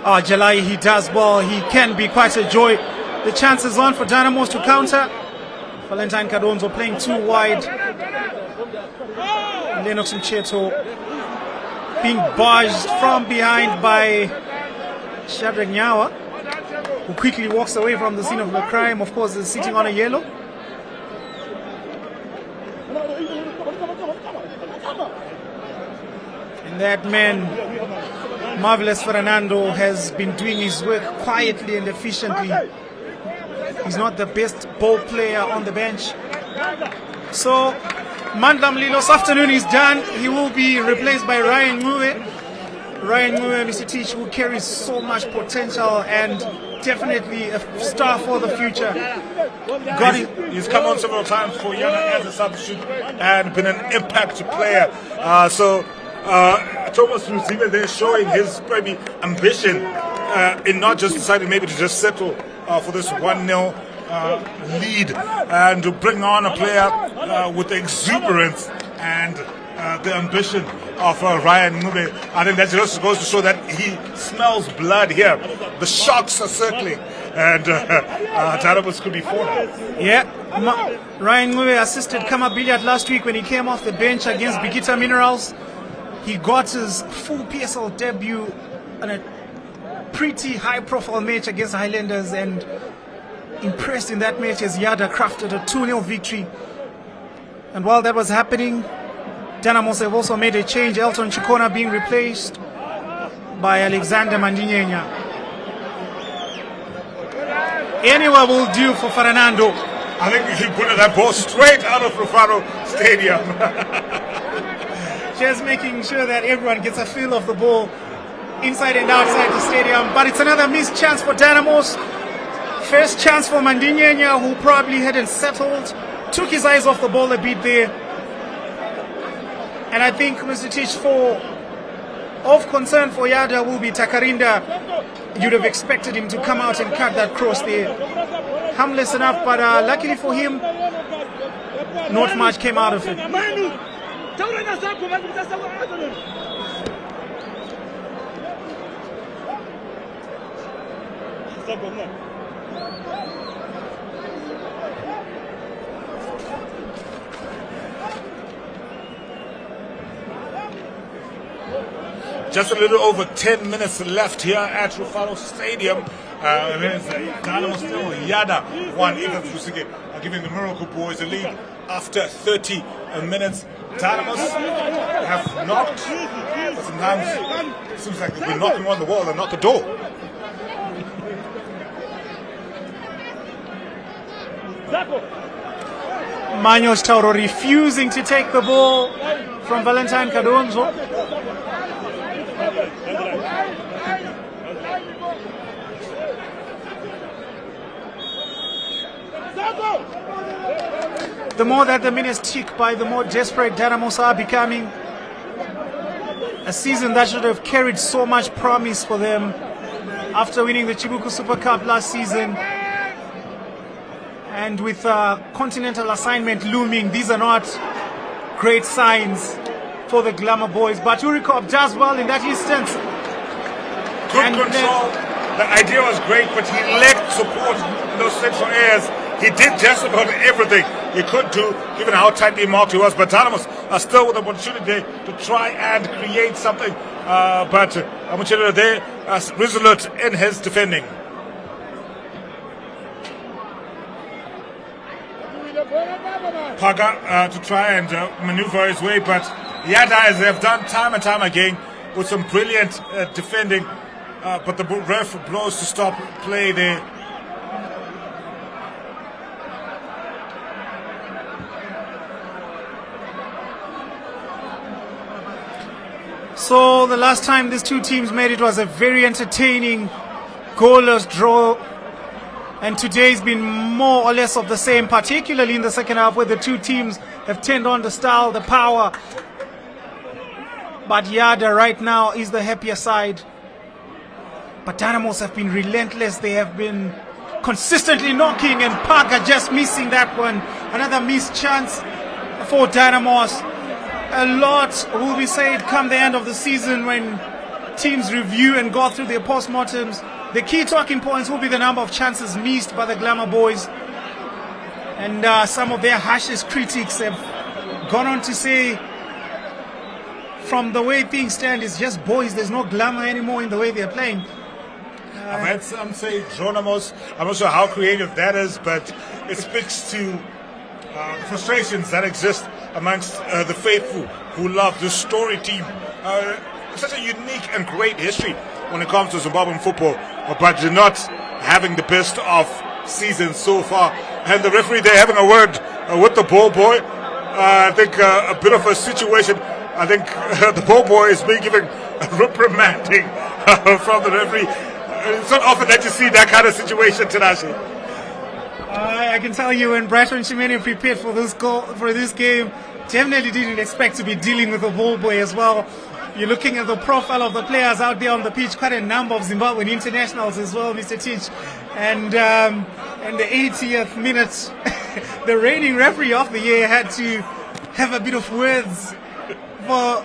B: Oh, Jalai, he does well. He can be quite a joy. The chances on for Dynamos to counter. Valentine Kadonzo playing too wide. Lennox Mcheto being barged from behind by Shadrach Nyawa, who quickly walks away from the scene of the crime. Of course, is sitting on a yellow. And that man, Marvelous Fernando, has been doing his work quietly and efficiently. He's not the best ball player on the bench. So Mandla Mlilo this afternoon is done. He will be replaced by Ryan Ngube. Ryan Ngube, Mr. Teach, who carries so much potential and definitely a star for the future.
A: He's come on several times for Yadah as a substitute and been an impact player. Thomas Ruzibe there showing his maybe ambition in not just deciding maybe to just settle for this 1-0 lead and to bring on a player with the exuberance and the ambition of Ryan Ngube. I think that just goes to show that he smells blood here. The shots are circling, and Dynamos could be forward.
B: Yeah, Ryan Ngube assisted Khama Billiat last week when he came off the bench against Bikita Minerals. He got his full PSL debut in a pretty high-profile match against Highlanders and impressed in that match as Yadah crafted a 2-0 victory. And while that was happening, Dynamos have also made a change. Elton Chikona being replaced by Alexander Mandinyenya. Anywhere will do for Fernando.
A: I think he put that ball straight out of Rufaro Stadium.
B: Just making sure that everyone gets a feel of the ball inside and outside the stadium. But it's another missed chance for Dynamos. First chance for Mandinyenya, who probably hadn't settled. Took his eyes off the ball a bit there. And I think Mr. Tish, of concern for Yadah will be Takarinda. You'd have expected him to come out and cut that cross there. Harmless enough, but luckily for him, not much came out of it.
A: Just a little over 10 minutes left here at Rufaro Stadium. Dynamos still Yadah 1. Giving the Miracle Boys a lead after 30 minutes. Dynamos have knocked, but sometimes it seems like they've been knocking on the wall and not the door.
B: Manyos Tauro refusing to take the ball from Valentine Kadonzo. The more that the minutes tick by, the more desperate Dynamos are becoming. A season that should have carried so much promise for them after winning the Chibuku Super Cup last season. And with continental assignment looming, these are not great signs for the Glamour Boys. But Urikop does well in that instance.
A: Good control. The idea was great, but he lacked support in those central areas. He did just about everything he could do, given how tightly marked he was. But Dynamos are still with an opportunity to try and create something. But Amuchelo there resolute in his defending. Paga to try and maneuver his way, but Yadah, as they have done time and time again, with some brilliant defending. But the ref blows to stop play there.
B: So the last time these two teams met, it was a very entertaining goalless draw. And today's been more or less of the same, particularly in the second half, where the two teams have turned on the style, the power. But Yadah right now is the happier side. But Dynamos have been relentless. They have been consistently knocking, and Parker just missing that one. Another missed chance for Dynamos. A lot will be said come the end of the season when teams review and go through their postmortems. The key talking points will be the number of chances missed by the Glamour Boys. And some of their harshest critics have gone on to say, from the way things stand, it's just boys. There's no glamour anymore in the way they're playing.
A: I've had some say Dynamos. I'm not sure how creative that is, but it speaks to the frustrations that exist amongst the faithful who love the story team. Such a unique and great history when it comes to Zimbabwean football, but you're not having the best of seasons so far. And the referee there having a word with the ball boy. I think a bit of a situation. I think the ball boy is being given a reprimanding from the referee. It's not often that you see that kind of situation, Tinashe.
B: I can tell you, when Brighton Chimene prepared for this game, definitely didn't expect to be dealing with the ball boy as well. You're looking at the profile of the players out there on the pitch, quite a number of Zimbabwean internationals as well, Mr. Tich. And in the 80th minute, the reigning referee of the year had to have a bit of words for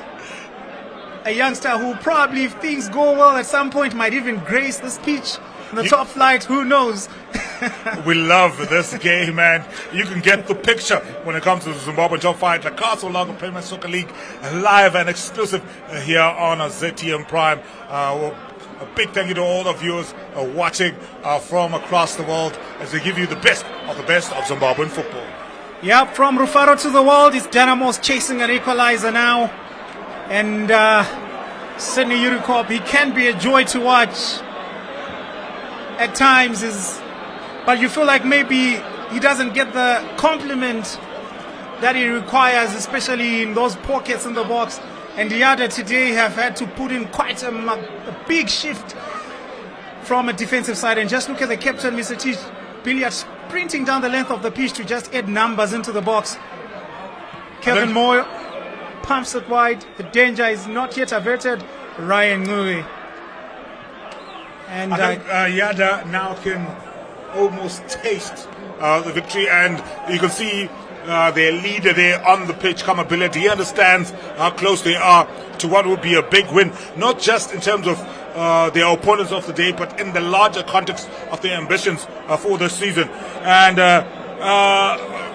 B: a youngster who probably, if things go well at some point, might even grace this pitch in the top flight. Who knows?
A: We love this game, man. You can get the picture when it comes to the Zimbabwean top fight, the Castle Lager Premier Soccer League, live and exclusive here on ZTM Prime. A big thank you to all the viewers watching from across the world as we give you the best of Zimbabwean football.
B: Yep, from Rufaro to the world, it's Dynamos chasing an equalizer now. And Sydney Uricop, he can be a joy to watch at times, but you feel like maybe he doesn't get the compliment that he requires, especially in those pockets in the box. And the Yadah today have had to put in quite a big shift from a defensive side. And just look at the captain, Mr. Billiat, sprinting down the length of the pitch to just add numbers into the box. Kevin Moore pumps it wide. The danger is not yet averted. Ryan Ngui. And
A: I think Yadah now can almost taste the victory, and you can see their leader there on the pitch, Khama Billiat. He understands how close they are to what would be a big win, not just in terms of their opponents of the day, but in the larger context of their ambitions for this season. And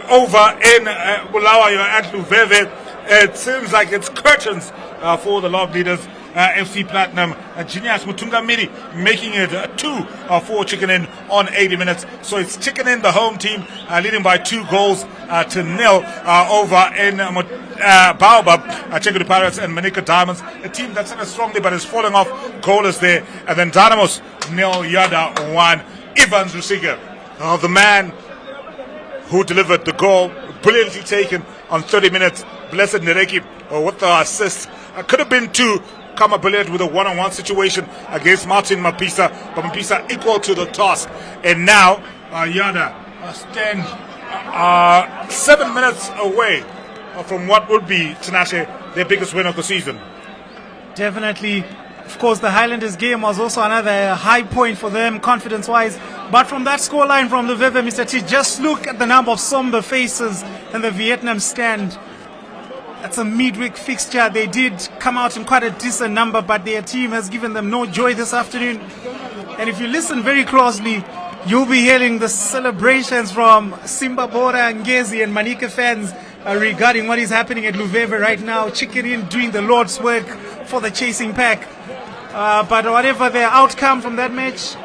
A: over in Bulawayo at Luveve, it seems like it's curtains for the log leaders, FC Platinum. Genius Mutungamiri making it 2-4 chicken in on 80 minutes. So it's chicken in, the home team, leading by 2 goals to nil over in Baobab, Chengu Pirates and Manika Diamonds. A team that's started strongly but is falling off. Goal is there. And then Dynamos nil, Yadah 1. Evans Rusiga, the man who delivered the goal, brilliantly taken on 30 minutes. Blessed Nereki with the assist. Could have been 2. Khama Billiat with a one-on-one situation against Martin Mapisa, but Mapisa equal to the task. And now Yadah stand 7 minutes away from what would be, Tinashe, their biggest win of the season.
B: Definitely. Of course, the Highlanders game was also another high point for them, confidence-wise. But from that scoreline from Luveve, Mr. T, just look at the number of somber faces in the Vietnam stand. That's a midweek fixture. They did come out in quite a decent number, but their team has given them no joy this afternoon. And if you listen very closely, you'll be hearing the celebrations from Simba Bora, Ngezi and Manika fans regarding what is happening at Luveve right now. Chicken in, doing the Lord's work for the chasing pack. But whatever the outcome from that match,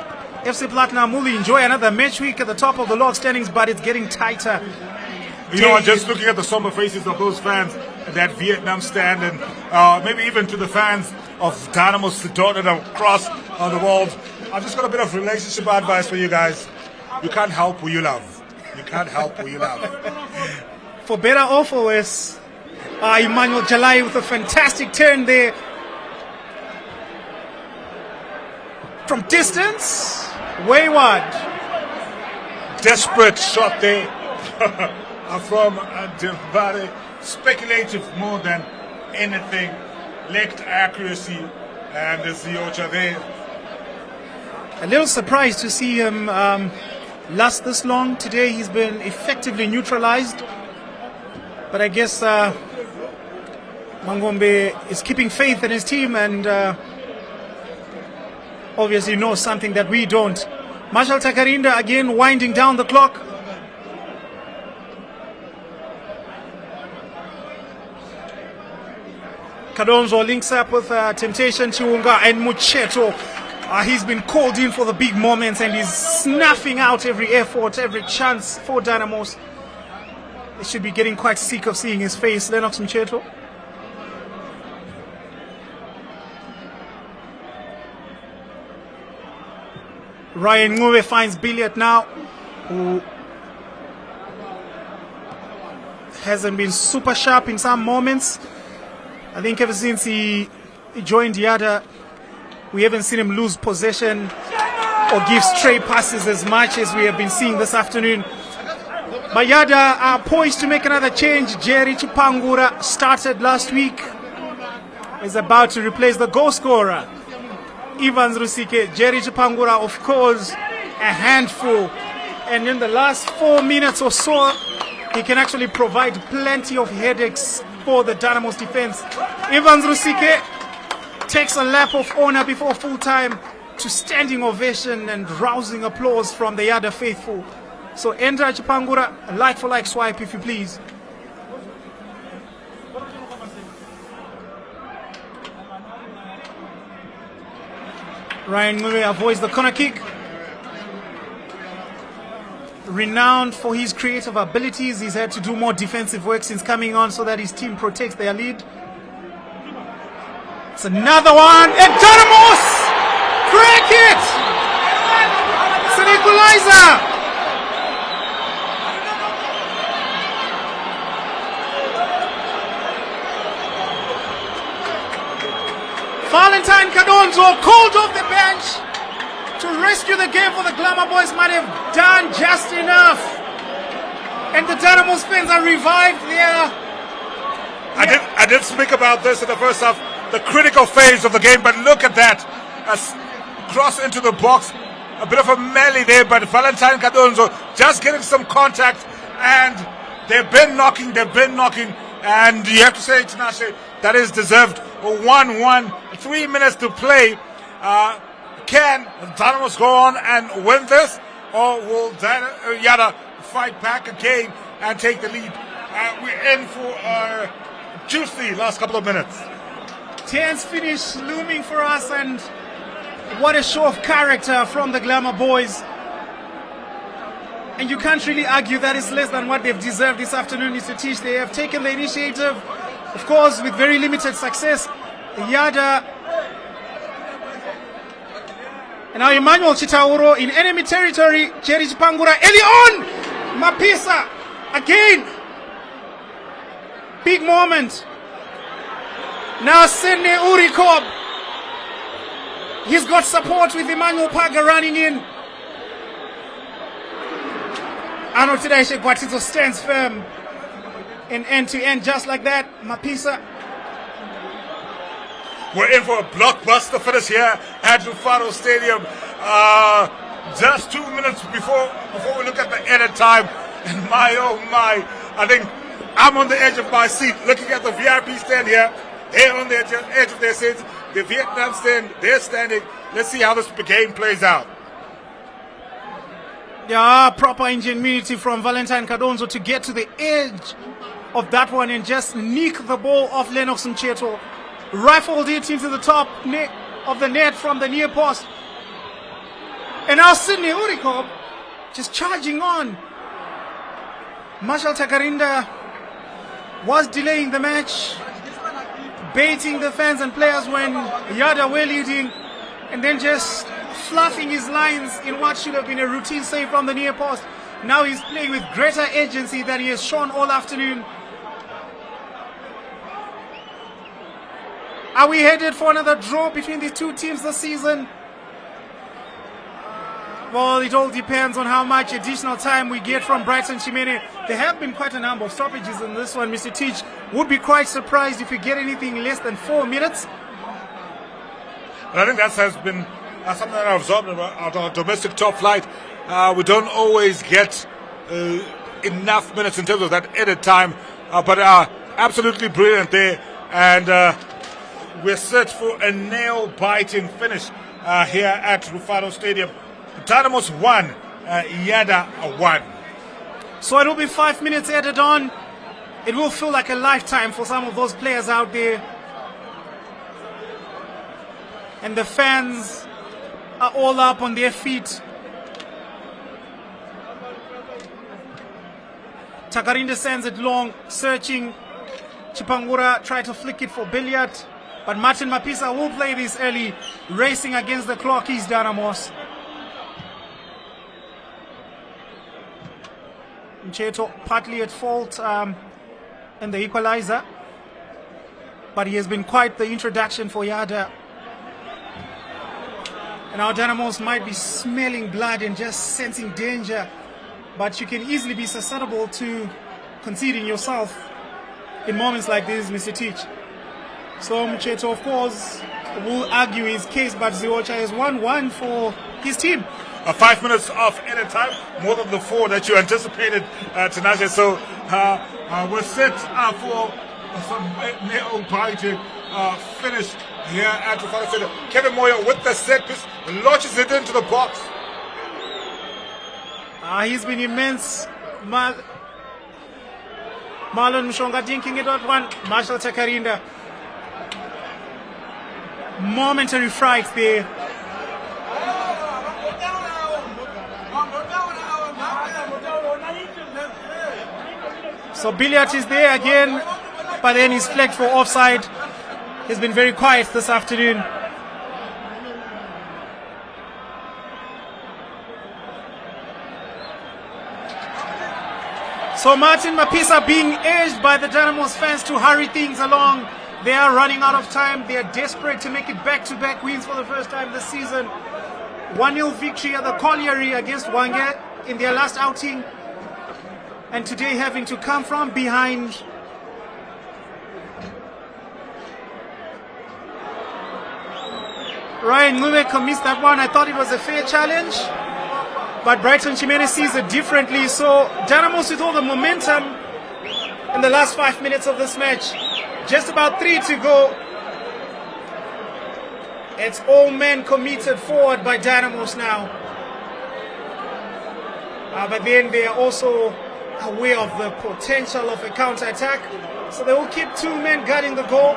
B: FC Platinum will enjoy another match week at the top of the log standings, but it's getting tighter.
A: You know, just looking at the somber faces of those fans at that Vietnam stand, and maybe even to the fans of Dynamos dotted across the world, I've just got a bit of relationship advice for you guys. You can't help who you love. You can't help who you love.
B: For better or for worse, Emmanuel Jalai with a fantastic turn there. From distance, wayward.
A: Desperate shot there from Devare. Speculative more than anything. Lacked accuracy, and there's Ziocha there.
B: A little surprised to see him last this long. Today he's been effectively neutralized. But I guess Mangombe is keeping faith in his team and obviously knows something that we don't. Marshall Takarinda again winding down the clock. Kadonzo links up with Temptation Chiunga and Mucheto. He's been called in for the big moments and he's snuffing out every effort, every chance for Dynamos. They should be getting quite sick of seeing his face. Lennox Mucheto. Ryan Ngube finds Billiat now, who hasn't been super sharp in some moments. I think ever since he joined Yadah, we haven't seen him lose possession or give stray passes as much as we have been seeing this afternoon. But Yadah are poised to make another change. Jerry Chipangura started last week. Is about to replace the goal scorer, Evans Rusike. Jerry Chipangura, of course, a handful. And in the last 4 minutes or so, he can actually provide plenty of headaches for the Dynamos defense. Evans Rusike takes a lap of honor before full time to standing ovation and rousing applause from the Yadah faithful. So enter Chipangura, a like for like swipe if you please. Ryan Murray avoids the corner kick. Renowned for his creative abilities, he's had to do more defensive work since coming on so that his team protects their lead. It's another one, and Dynamos crack it! It's an equalizer! Valentine Kadonzo called off the bench to rescue the game for the Glamour Boys. Might have done just enough. And the Dynamos fans are revived there.
A: I did speak about this in the first half, the critical phase of the game, but look at that. A cross into the box, a bit of a melee there, but Valentine Kadonzo just getting some contact, and they've been knocking, and you have to say, Tinashe, that is deserved. 1-1, 3 minutes to play. Can Dynamos go on and win this, or will Yadah fight back again and take the lead? We're in for a juicy last couple of minutes.
B: Tense finish looming for us, and what a show of character from the Glamour Boys. And you can't really argue that it's less than what they've deserved this afternoon, Mr. Tish. They have taken the initiative, of course, with very limited success. Yadah. And now Emmanuel Chitauro in enemy territory. Jerry Chipangura early on. Mapisa again. Big moment. Now Sydney Urikob. He's got support with Emmanuel Paga running in. Arnold Tedeschi Guatizo stands firm in end-to-end just like that. Mapisa.
A: We're in for a blockbuster finish here at Rufaro Stadium. Just 2 minutes before we look at the edit time. And my, oh my, I think I'm on the edge of my seat looking at the VIP stand here. They're on the edge of their seats. The Vietnam stand, they're standing. Let's see how this game plays out.
B: Yeah, proper ingenuity from Valentine Kadonzo to get to the edge of that one and just nick the ball off Lennox Mcheto. Rifled it into the top of the net from the near post. And now Sydney Urikob just charging on. Marshall Takarinda was delaying the match, baiting the fans and players when Yadah were leading, and then just fluffing his lines in what should have been a routine save from the near post. Now he's playing with greater agency than he has shown all afternoon. Are we headed for another draw between these two teams this season? Well, it all depends on how much additional time we get from Brighton Chimene. There have been quite a number of stoppages in this one. Mr. Teach would be quite surprised if we get anything less than 4 minutes.
A: And I think that has been something that I've observed about our domestic top flight. We don't always get enough minutes in terms of that edit time, but absolutely brilliant there. And we're set for a nail-biting finish here at Rufaro Stadium. Dynamos 1, Yadah 1.
B: So it will be 5 minutes added on. It will feel like a lifetime for some of those players out there. And the fans are all up on their feet. Takarinda sends it long, searching. Chipangura tried to flick it for Billiat, but Martin Mapisa will play this early, racing against the clock. He's Dynamos. Mcheto partly at fault. and the equalizer. But he has been quite the introduction for Yadah. And our Dynamos might be smelling blood and just sensing danger, but you can easily be susceptible to conceding yourself in moments like this, Mr. Teach. So Mcheto, of course, will argue his case, but Ziocha has 1-1 for his team.
A: 5 minutes of edit time, more than the 4 that you anticipated, Tinashe. So we're set for some nail-biting finish here at Rufaro Center. Kevin Moyo with the set piece, launches it into the box.
B: He's been immense. Marlon Mshonga dinking it out one. Marshall Takarinda. Momentary fright there. So Billiat is there again, but then he's flagged for offside. He's been very quiet this afternoon. So Martin Mapisa being urged by the Dynamos fans to hurry things along. They are running out of time. They are desperate to make it back-to-back wins for the first time this season. 1-0 victory at the Colliery against Wange in their last outing. And today having to come from behind. Ryan Ngubeko missed that one. I thought it was a fair challenge, but Brighton Chimene sees it differently. So Dynamos with all the momentum in the last 5 minutes of this match. Just about 3 to go. It's all men committed forward by Dynamos now. But then they are also aware of the potential of a counter-attack. So they will keep 2 men guarding the goal.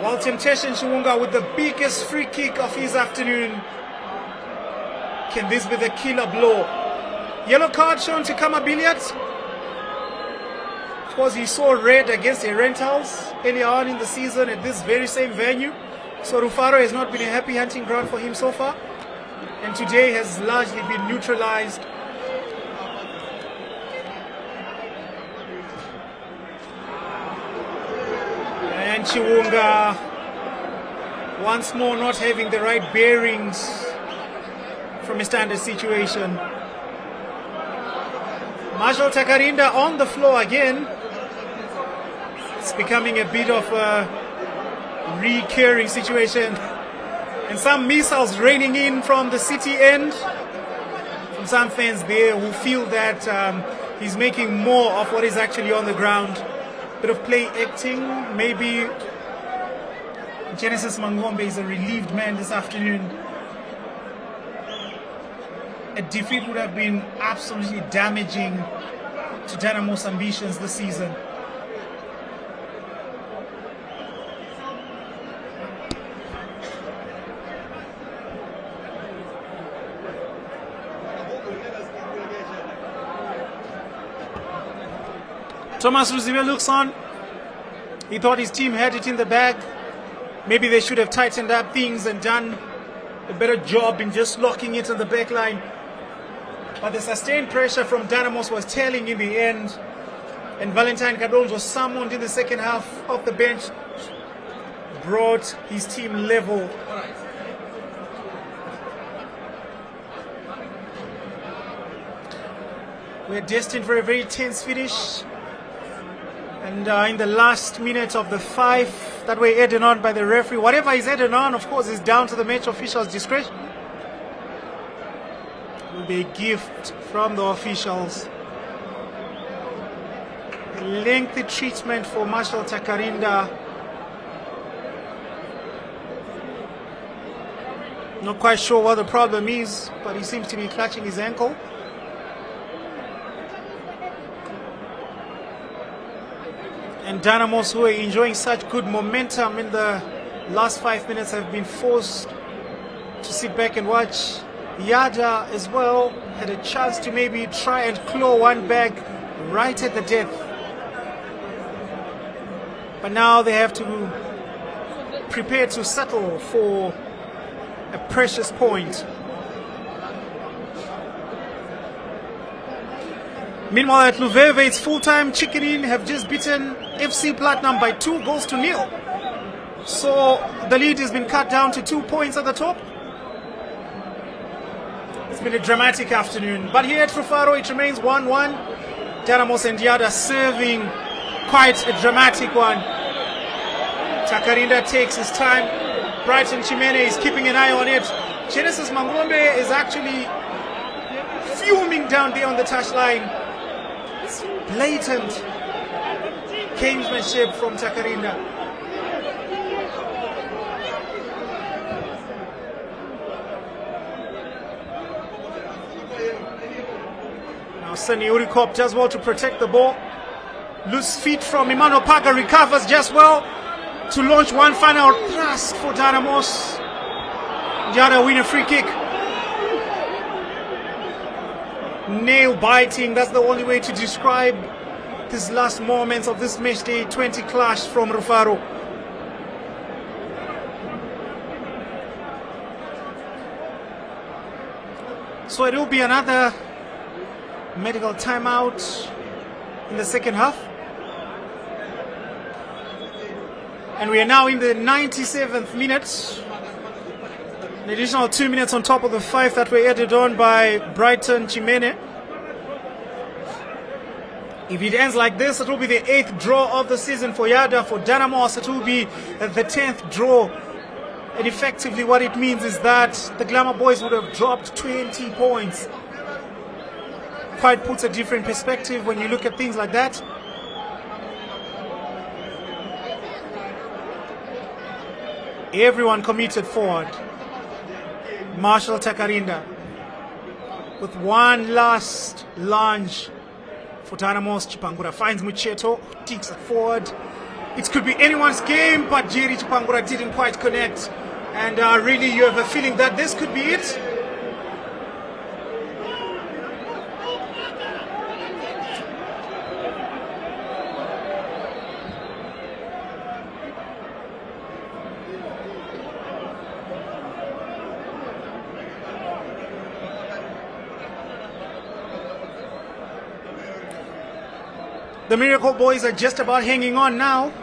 B: While Temptation Chiwunga with the biggest free kick of his afternoon. Can this be the killer blow? Yellow card shown to Khama Billiat. Of course, he saw red against the Rentals earlier on in the season at this very same venue. So Rufaro has not been a happy hunting ground for him so far. And today has largely been neutralized. And Chiwunga once more not having the right bearings from a standard situation. Marshall Takarinda on the floor again. It's becoming a bit of a recurring situation. And some missiles raining in from the city end. From some fans there who feel that he's making more of what is actually on the ground. Bit of play acting, maybe. Genesis Mangombe is a relieved man this afternoon. A defeat would have been absolutely damaging to Dynamos' ambitions this season. Thomas Ruzibe looks on. He thought his team had it in the bag. Maybe they should have tightened up things and done a better job in just locking it on the back line. But the sustained pressure from Dynamos was telling in the end. And Valentine Cadons was summoned in the second half off the bench. Brought his team level. We're destined for a very tense finish. And in the last minute of the 5 that were added on by the referee, whatever is added on, of course, is down to the match official's discretion. It will be a gift from the officials. A lengthy treatment for Marshall Takarinda. Not quite sure what the problem is, but he seems to be clutching his ankle. And Dynamos, who are enjoying such good momentum in the last 5 minutes, have been forced to sit back and watch. Yadah as well had a chance to maybe try and claw one back right at the death. But now they have to prepare to settle for a precious point. Meanwhile, at Luveve, it's full-time. Chicken have just beaten FC Platinum by 2-0. So the lead has been cut down to 2 points at the top. It's been a dramatic afternoon. But here at Rufaro, it remains 1-1. Dynamos and Yadah serving quite a dramatic one. Takarinda takes his time. Brighton Chimene is keeping an eye on it. Genesis Mangombe is actually fuming down there on the touchline. It's blatant gamesmanship from Takarinda. Now Sunny Urikop does well to protect the ball. Loose feet from Emmanuel Paga, recovers just well to launch one final thrust for Dynamos. Yadah win a free kick. Nail biting, that's the only way to describe these last moments of this Matchday 20 clash from Rufaro. So it will be another medical timeout in the second half. And we are now in the 97th minute. An additional 2 minutes on top of the 5 that were added on by Brighton Chimene. If it ends like this, it will be the 8th draw of the season for Yadah. For Dynamos, it will be the 10th draw. And effectively what it means is that the Glamour Boys would have dropped 20 points. Quite puts a different perspective when you look at things like that. Everyone committed forward. Marshall Takarinda with one last lunge for Dynamos. Chipangura finds Mucheto, takes it forward. It could be anyone's game, but Jerry Chipangura didn't quite connect. And really you have a feeling that this could be it. The Miracle Boys are just about hanging on now.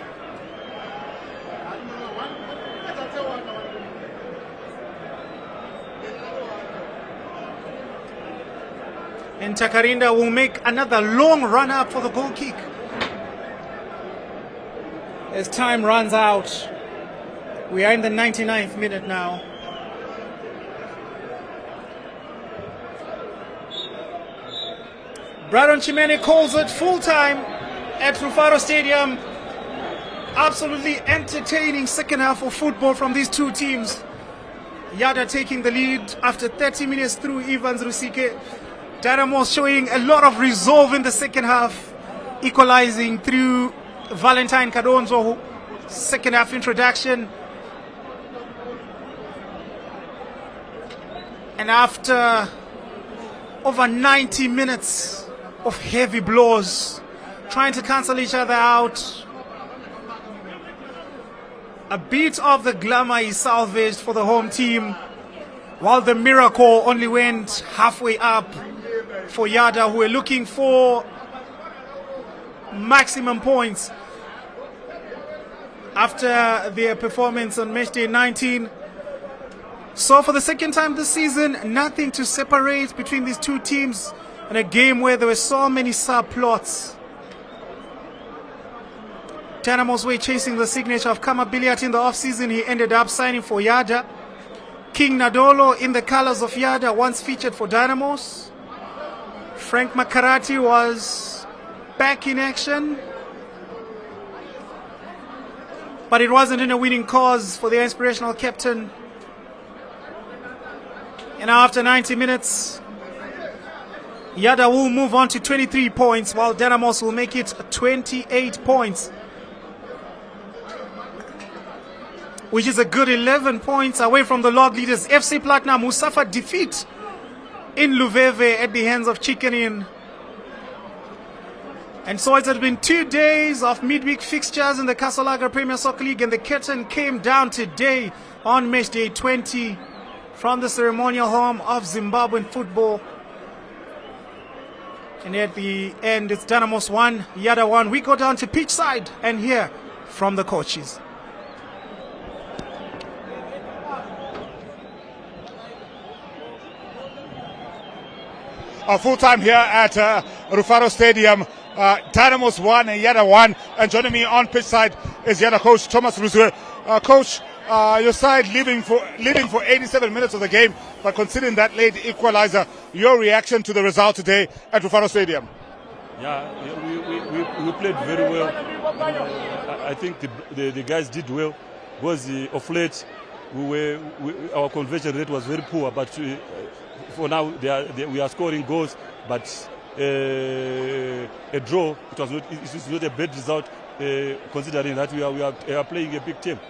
B: And Takarinda will make another long run up for the goal kick. As time runs out, we are in the 99th minute now. Brighton Chimene calls it full time at Rufaro Stadium. Absolutely entertaining second half of football from these two teams. Yadah taking the lead after 30 minutes through Evans Rusike. Dynamos showing a lot of resolve in the second half, equalizing through Valentine Kadonzo. Second half introduction. And after over 90 minutes of heavy blows, trying to cancel each other out, a bit of the glamour is salvaged for the home team, while the miracle only went halfway up for Yadah, who are looking for maximum points after their performance on Matchday 19. So for the second time this season, nothing to separate between these two teams in a game where there were so many subplots. Dynamos were chasing the signature of Khama Billiat in the off-season. He ended up signing for Yadah. King Nadolo in the colors of Yadah once featured for Dynamos. Frank Makarati was back in action, but it wasn't in a winning cause for the inspirational captain. And after 90 minutes, Yadah will move on to 23 points, while Dynamos will make it 28 points, which is a good 11 points away from the log leaders FC Platinum, who suffered defeat in Luveve at the hands of Chicken. And so it had been 2 days of midweek fixtures in the Kasolaga Premier Soccer League, and the curtain came down today on Matchday 20 from the ceremonial home of Zimbabwean football. And at the end, it's Dynamos 1, Yadah 1. We go down to pitch side and hear from the coaches.
A: Full time here at Rufaro Stadium. Dynamos 1 and Yadah 1. And joining me on pitch side is Yadah coach Thomas Ruzwe. Coach, your side leading for 87 minutes of the game, but considering that late equalizer, your reaction to the result today at Rufaro Stadium?
E: Yeah, we played very well. I think the guys did well. Because of late, our conversion rate was very poor, but for now we are scoring goals. But a draw, it is not a bad result, considering that we are playing a big team.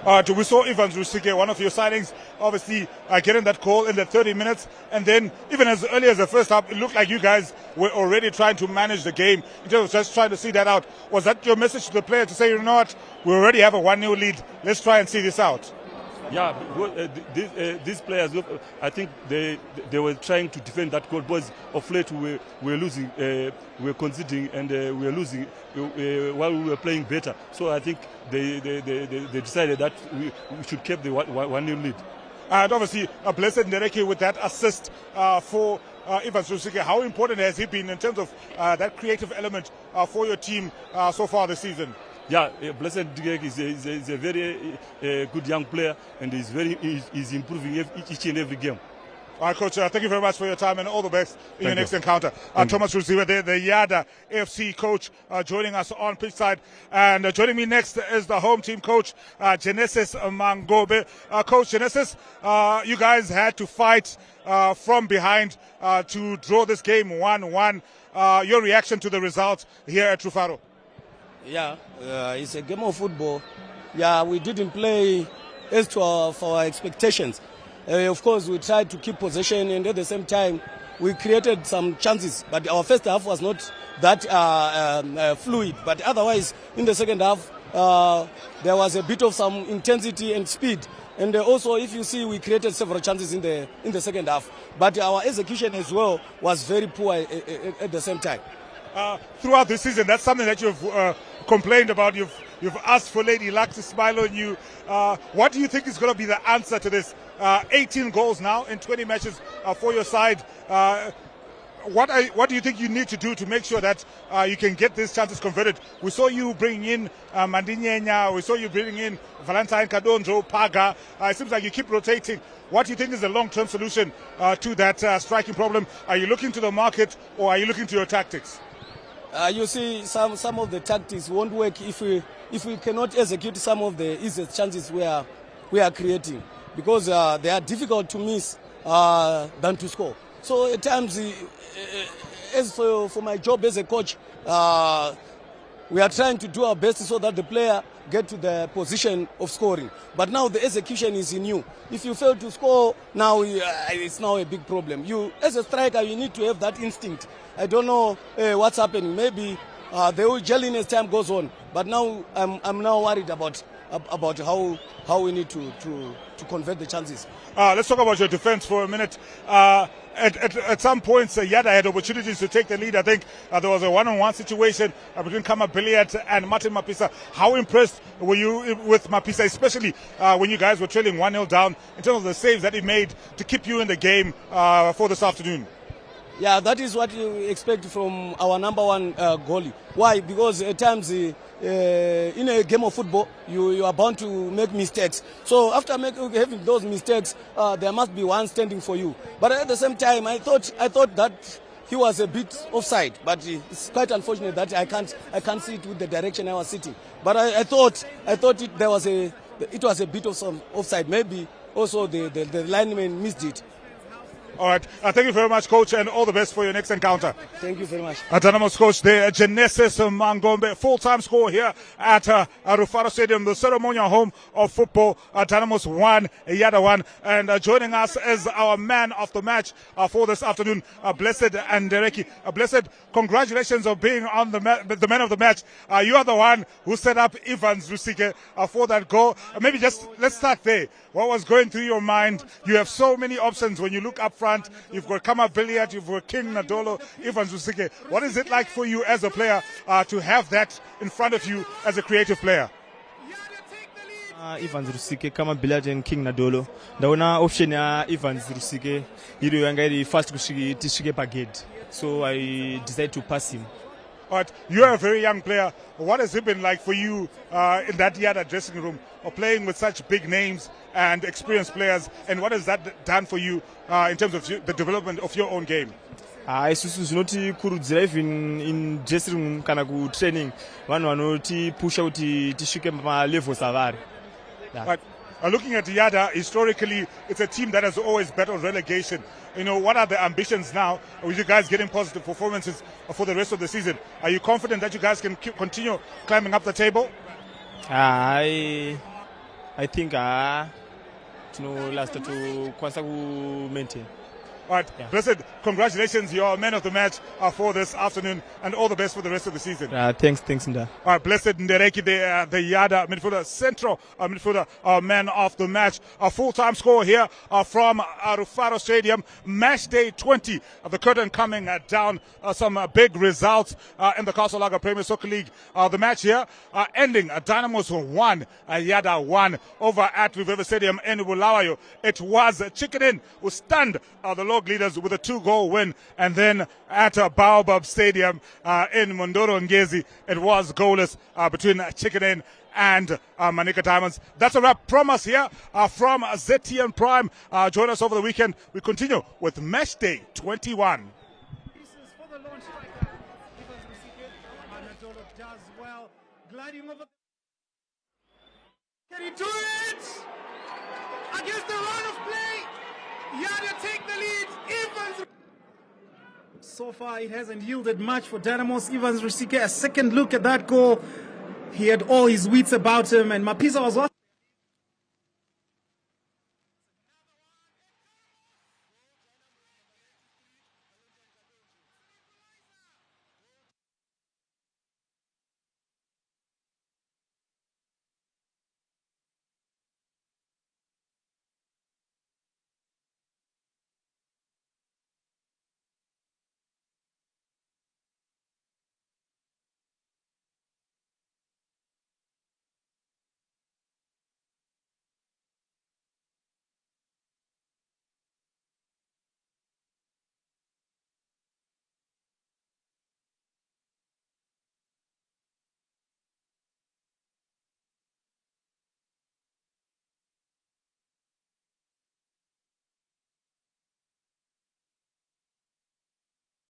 A: We saw Evans Rusike, one of your signings, obviously getting that call in the 30 minutes. And then even as early as the first half, it looked like you guys were already trying to manage the game in terms of just trying to see that out. Was that your message to the player to say, you know what, we already have a 1-0 lead, let's try and see this out?
E: Yeah, these players, look, I think they were trying to defend that goal, because of late we were losing, we were conceding, and we were losing while we were playing better. So I think they decided that we should keep the 1-0 lead.
A: And obviously, Blessed Ndereki with that assist for Evans Rusike. How important has he been in terms of that creative element for your team so far this season?
E: Yeah, Blessed Ndereki is a very good young player, and he's improving each and every game.
A: All right, Coach, thank you very much for your time and all the best in your next encounter. Thomas Ruziwe, the Yadah FC coach, joining us on pitch side. And joining me next is the home team coach, Genesis Mangobe. Coach Genesis, you guys had to fight from behind to draw this game 1-1. Your reaction to the result here at Rufaro?
F: Yeah, it's a game of football. Yeah, we didn't play as to our expectations. Of course, we tried to keep possession, and at the same time, we created some chances. But our first half was not that fluid. But otherwise, in the second half, there was a bit of some intensity and speed. And also, if you see, we created several chances in the second half. But our execution as well was very poor at the same time.
A: Throughout the season, that's something that you've complained about. You've asked for Lady Luck to smile on you. What do you think is going to be the answer to this? 18 goals now in 20 matches for your side. What do you think you need to do to make sure that you can get these chances converted? We saw you bring in Mandinyenya. We saw you bring in Valentine Kadonjo, Paga. It seems like you keep rotating. What do you think is the long-term solution to that striking problem? Are you looking to the market, or are you looking to your tactics?
F: You see, some of the tactics won't work if we cannot execute some of the easiest chances we are creating, because they are difficult to miss than to score. So at times, as for my job as a coach, we are trying to do our best so that the player get to the position of scoring. But now the execution is in you. If you fail to score, now it's now a big problem. You, as a striker, you need to have that instinct. I don't know what's happening. Maybe they will gel in as time goes on. But now I'm now worried about how we need to convert the chances.
A: Let's talk about your defense for a minute. At some points, Yadah had opportunities to take the lead. I think there was a one-on-one situation between Khama Billiat and Martin Mapisa. How impressed were you with Mapisa, especially when you guys were trailing 1-0 down, in terms of the saves that he made to keep you in the game for this afternoon?
F: Yeah, that is what you expect from our number one goalie. Why? Because at times in a game of football, you are bound to make mistakes. So after having those mistakes, there must be one standing for you. But at the same time, I thought that he was a bit offside. But it's quite unfortunate that I can't see it with the direction I was sitting. But I thought it was a bit of some offside. Maybe also the lineman missed it.
A: All right. Thank you very much, Coach, and all the best for your next encounter.
F: Thank you very much.
A: Dynamos coach there, Genesis Mangombe. Full-time score here at Rufaro Stadium, the ceremonial home of football. Dynamos 1, Yadah 1. And joining us is our man of the match for this afternoon, Blessed Ndereki. Blessed, congratulations on being on the man of the match. You are the one who set up Evans Rusike for that goal. Maybe just let's start there. What was going through your mind? You have so many options when you look up front. You've got Khama Billiat, you've got King Nadolo, Ivan Rusike. What is it like for you as a player to have that in front of you as a creative player?
G: Ivan Rusike, Khama Billiat and King Nadolo. Ndaona option ya Ivan Rusike yiro yanga iri fast kusvike pagate. So I decided to pass him.
A: But you're a very young player. What has it been like for you in that Yadah dressing room, or playing with such big names and experienced players? And what has that done for you in terms of the development of your own game?
G: Isusu zvinotikurudzira even in dressing room kana ku training vanhu vanotipusha kuti tisvike malevels avari.
A: But looking at Yadah, historically, it's a team that has always battled relegation. You know, what are the ambitions now with you guys getting positive performances for the rest of the season? Are you confident that you guys can continue climbing up the table?
G: I think last to kwanza ku maintain.
A: All right, yeah. Blessed, congratulations. You're man of the match for this afternoon, and all the best for the rest of the season.
G: Thanks, Nda.
A: All right, Blessed Ndereki, the Yadah midfielder, central midfielder, man of the match. A full-time score here from Rufaro Stadium. Matchday 20. The curtain coming down. Some big results in the Castle Lager Premier Soccer League. The match here ending. Dynamos 1, Yadah 1 over at Rufaro Stadium in Bulawayo. It was Chicken Inn who stunned the log leaders with a 2-goal win, and then at Baobab Stadium in Mondoro Ngezi, it was goalless between Chicken Inn and Manica Diamonds. That's a wrap from us here from ZTN Prime. Join us over the weekend. We continue with Matchday 21.
B: This is for the launch striker. Nadolo does well, gliding over. Can he do it? Against the run of play, Yadah take the lead. Evans. So far, it hasn't yielded much for Dynamos. Evans Rusike, a second look at that goal. He had all his wits about him, and Mapisa was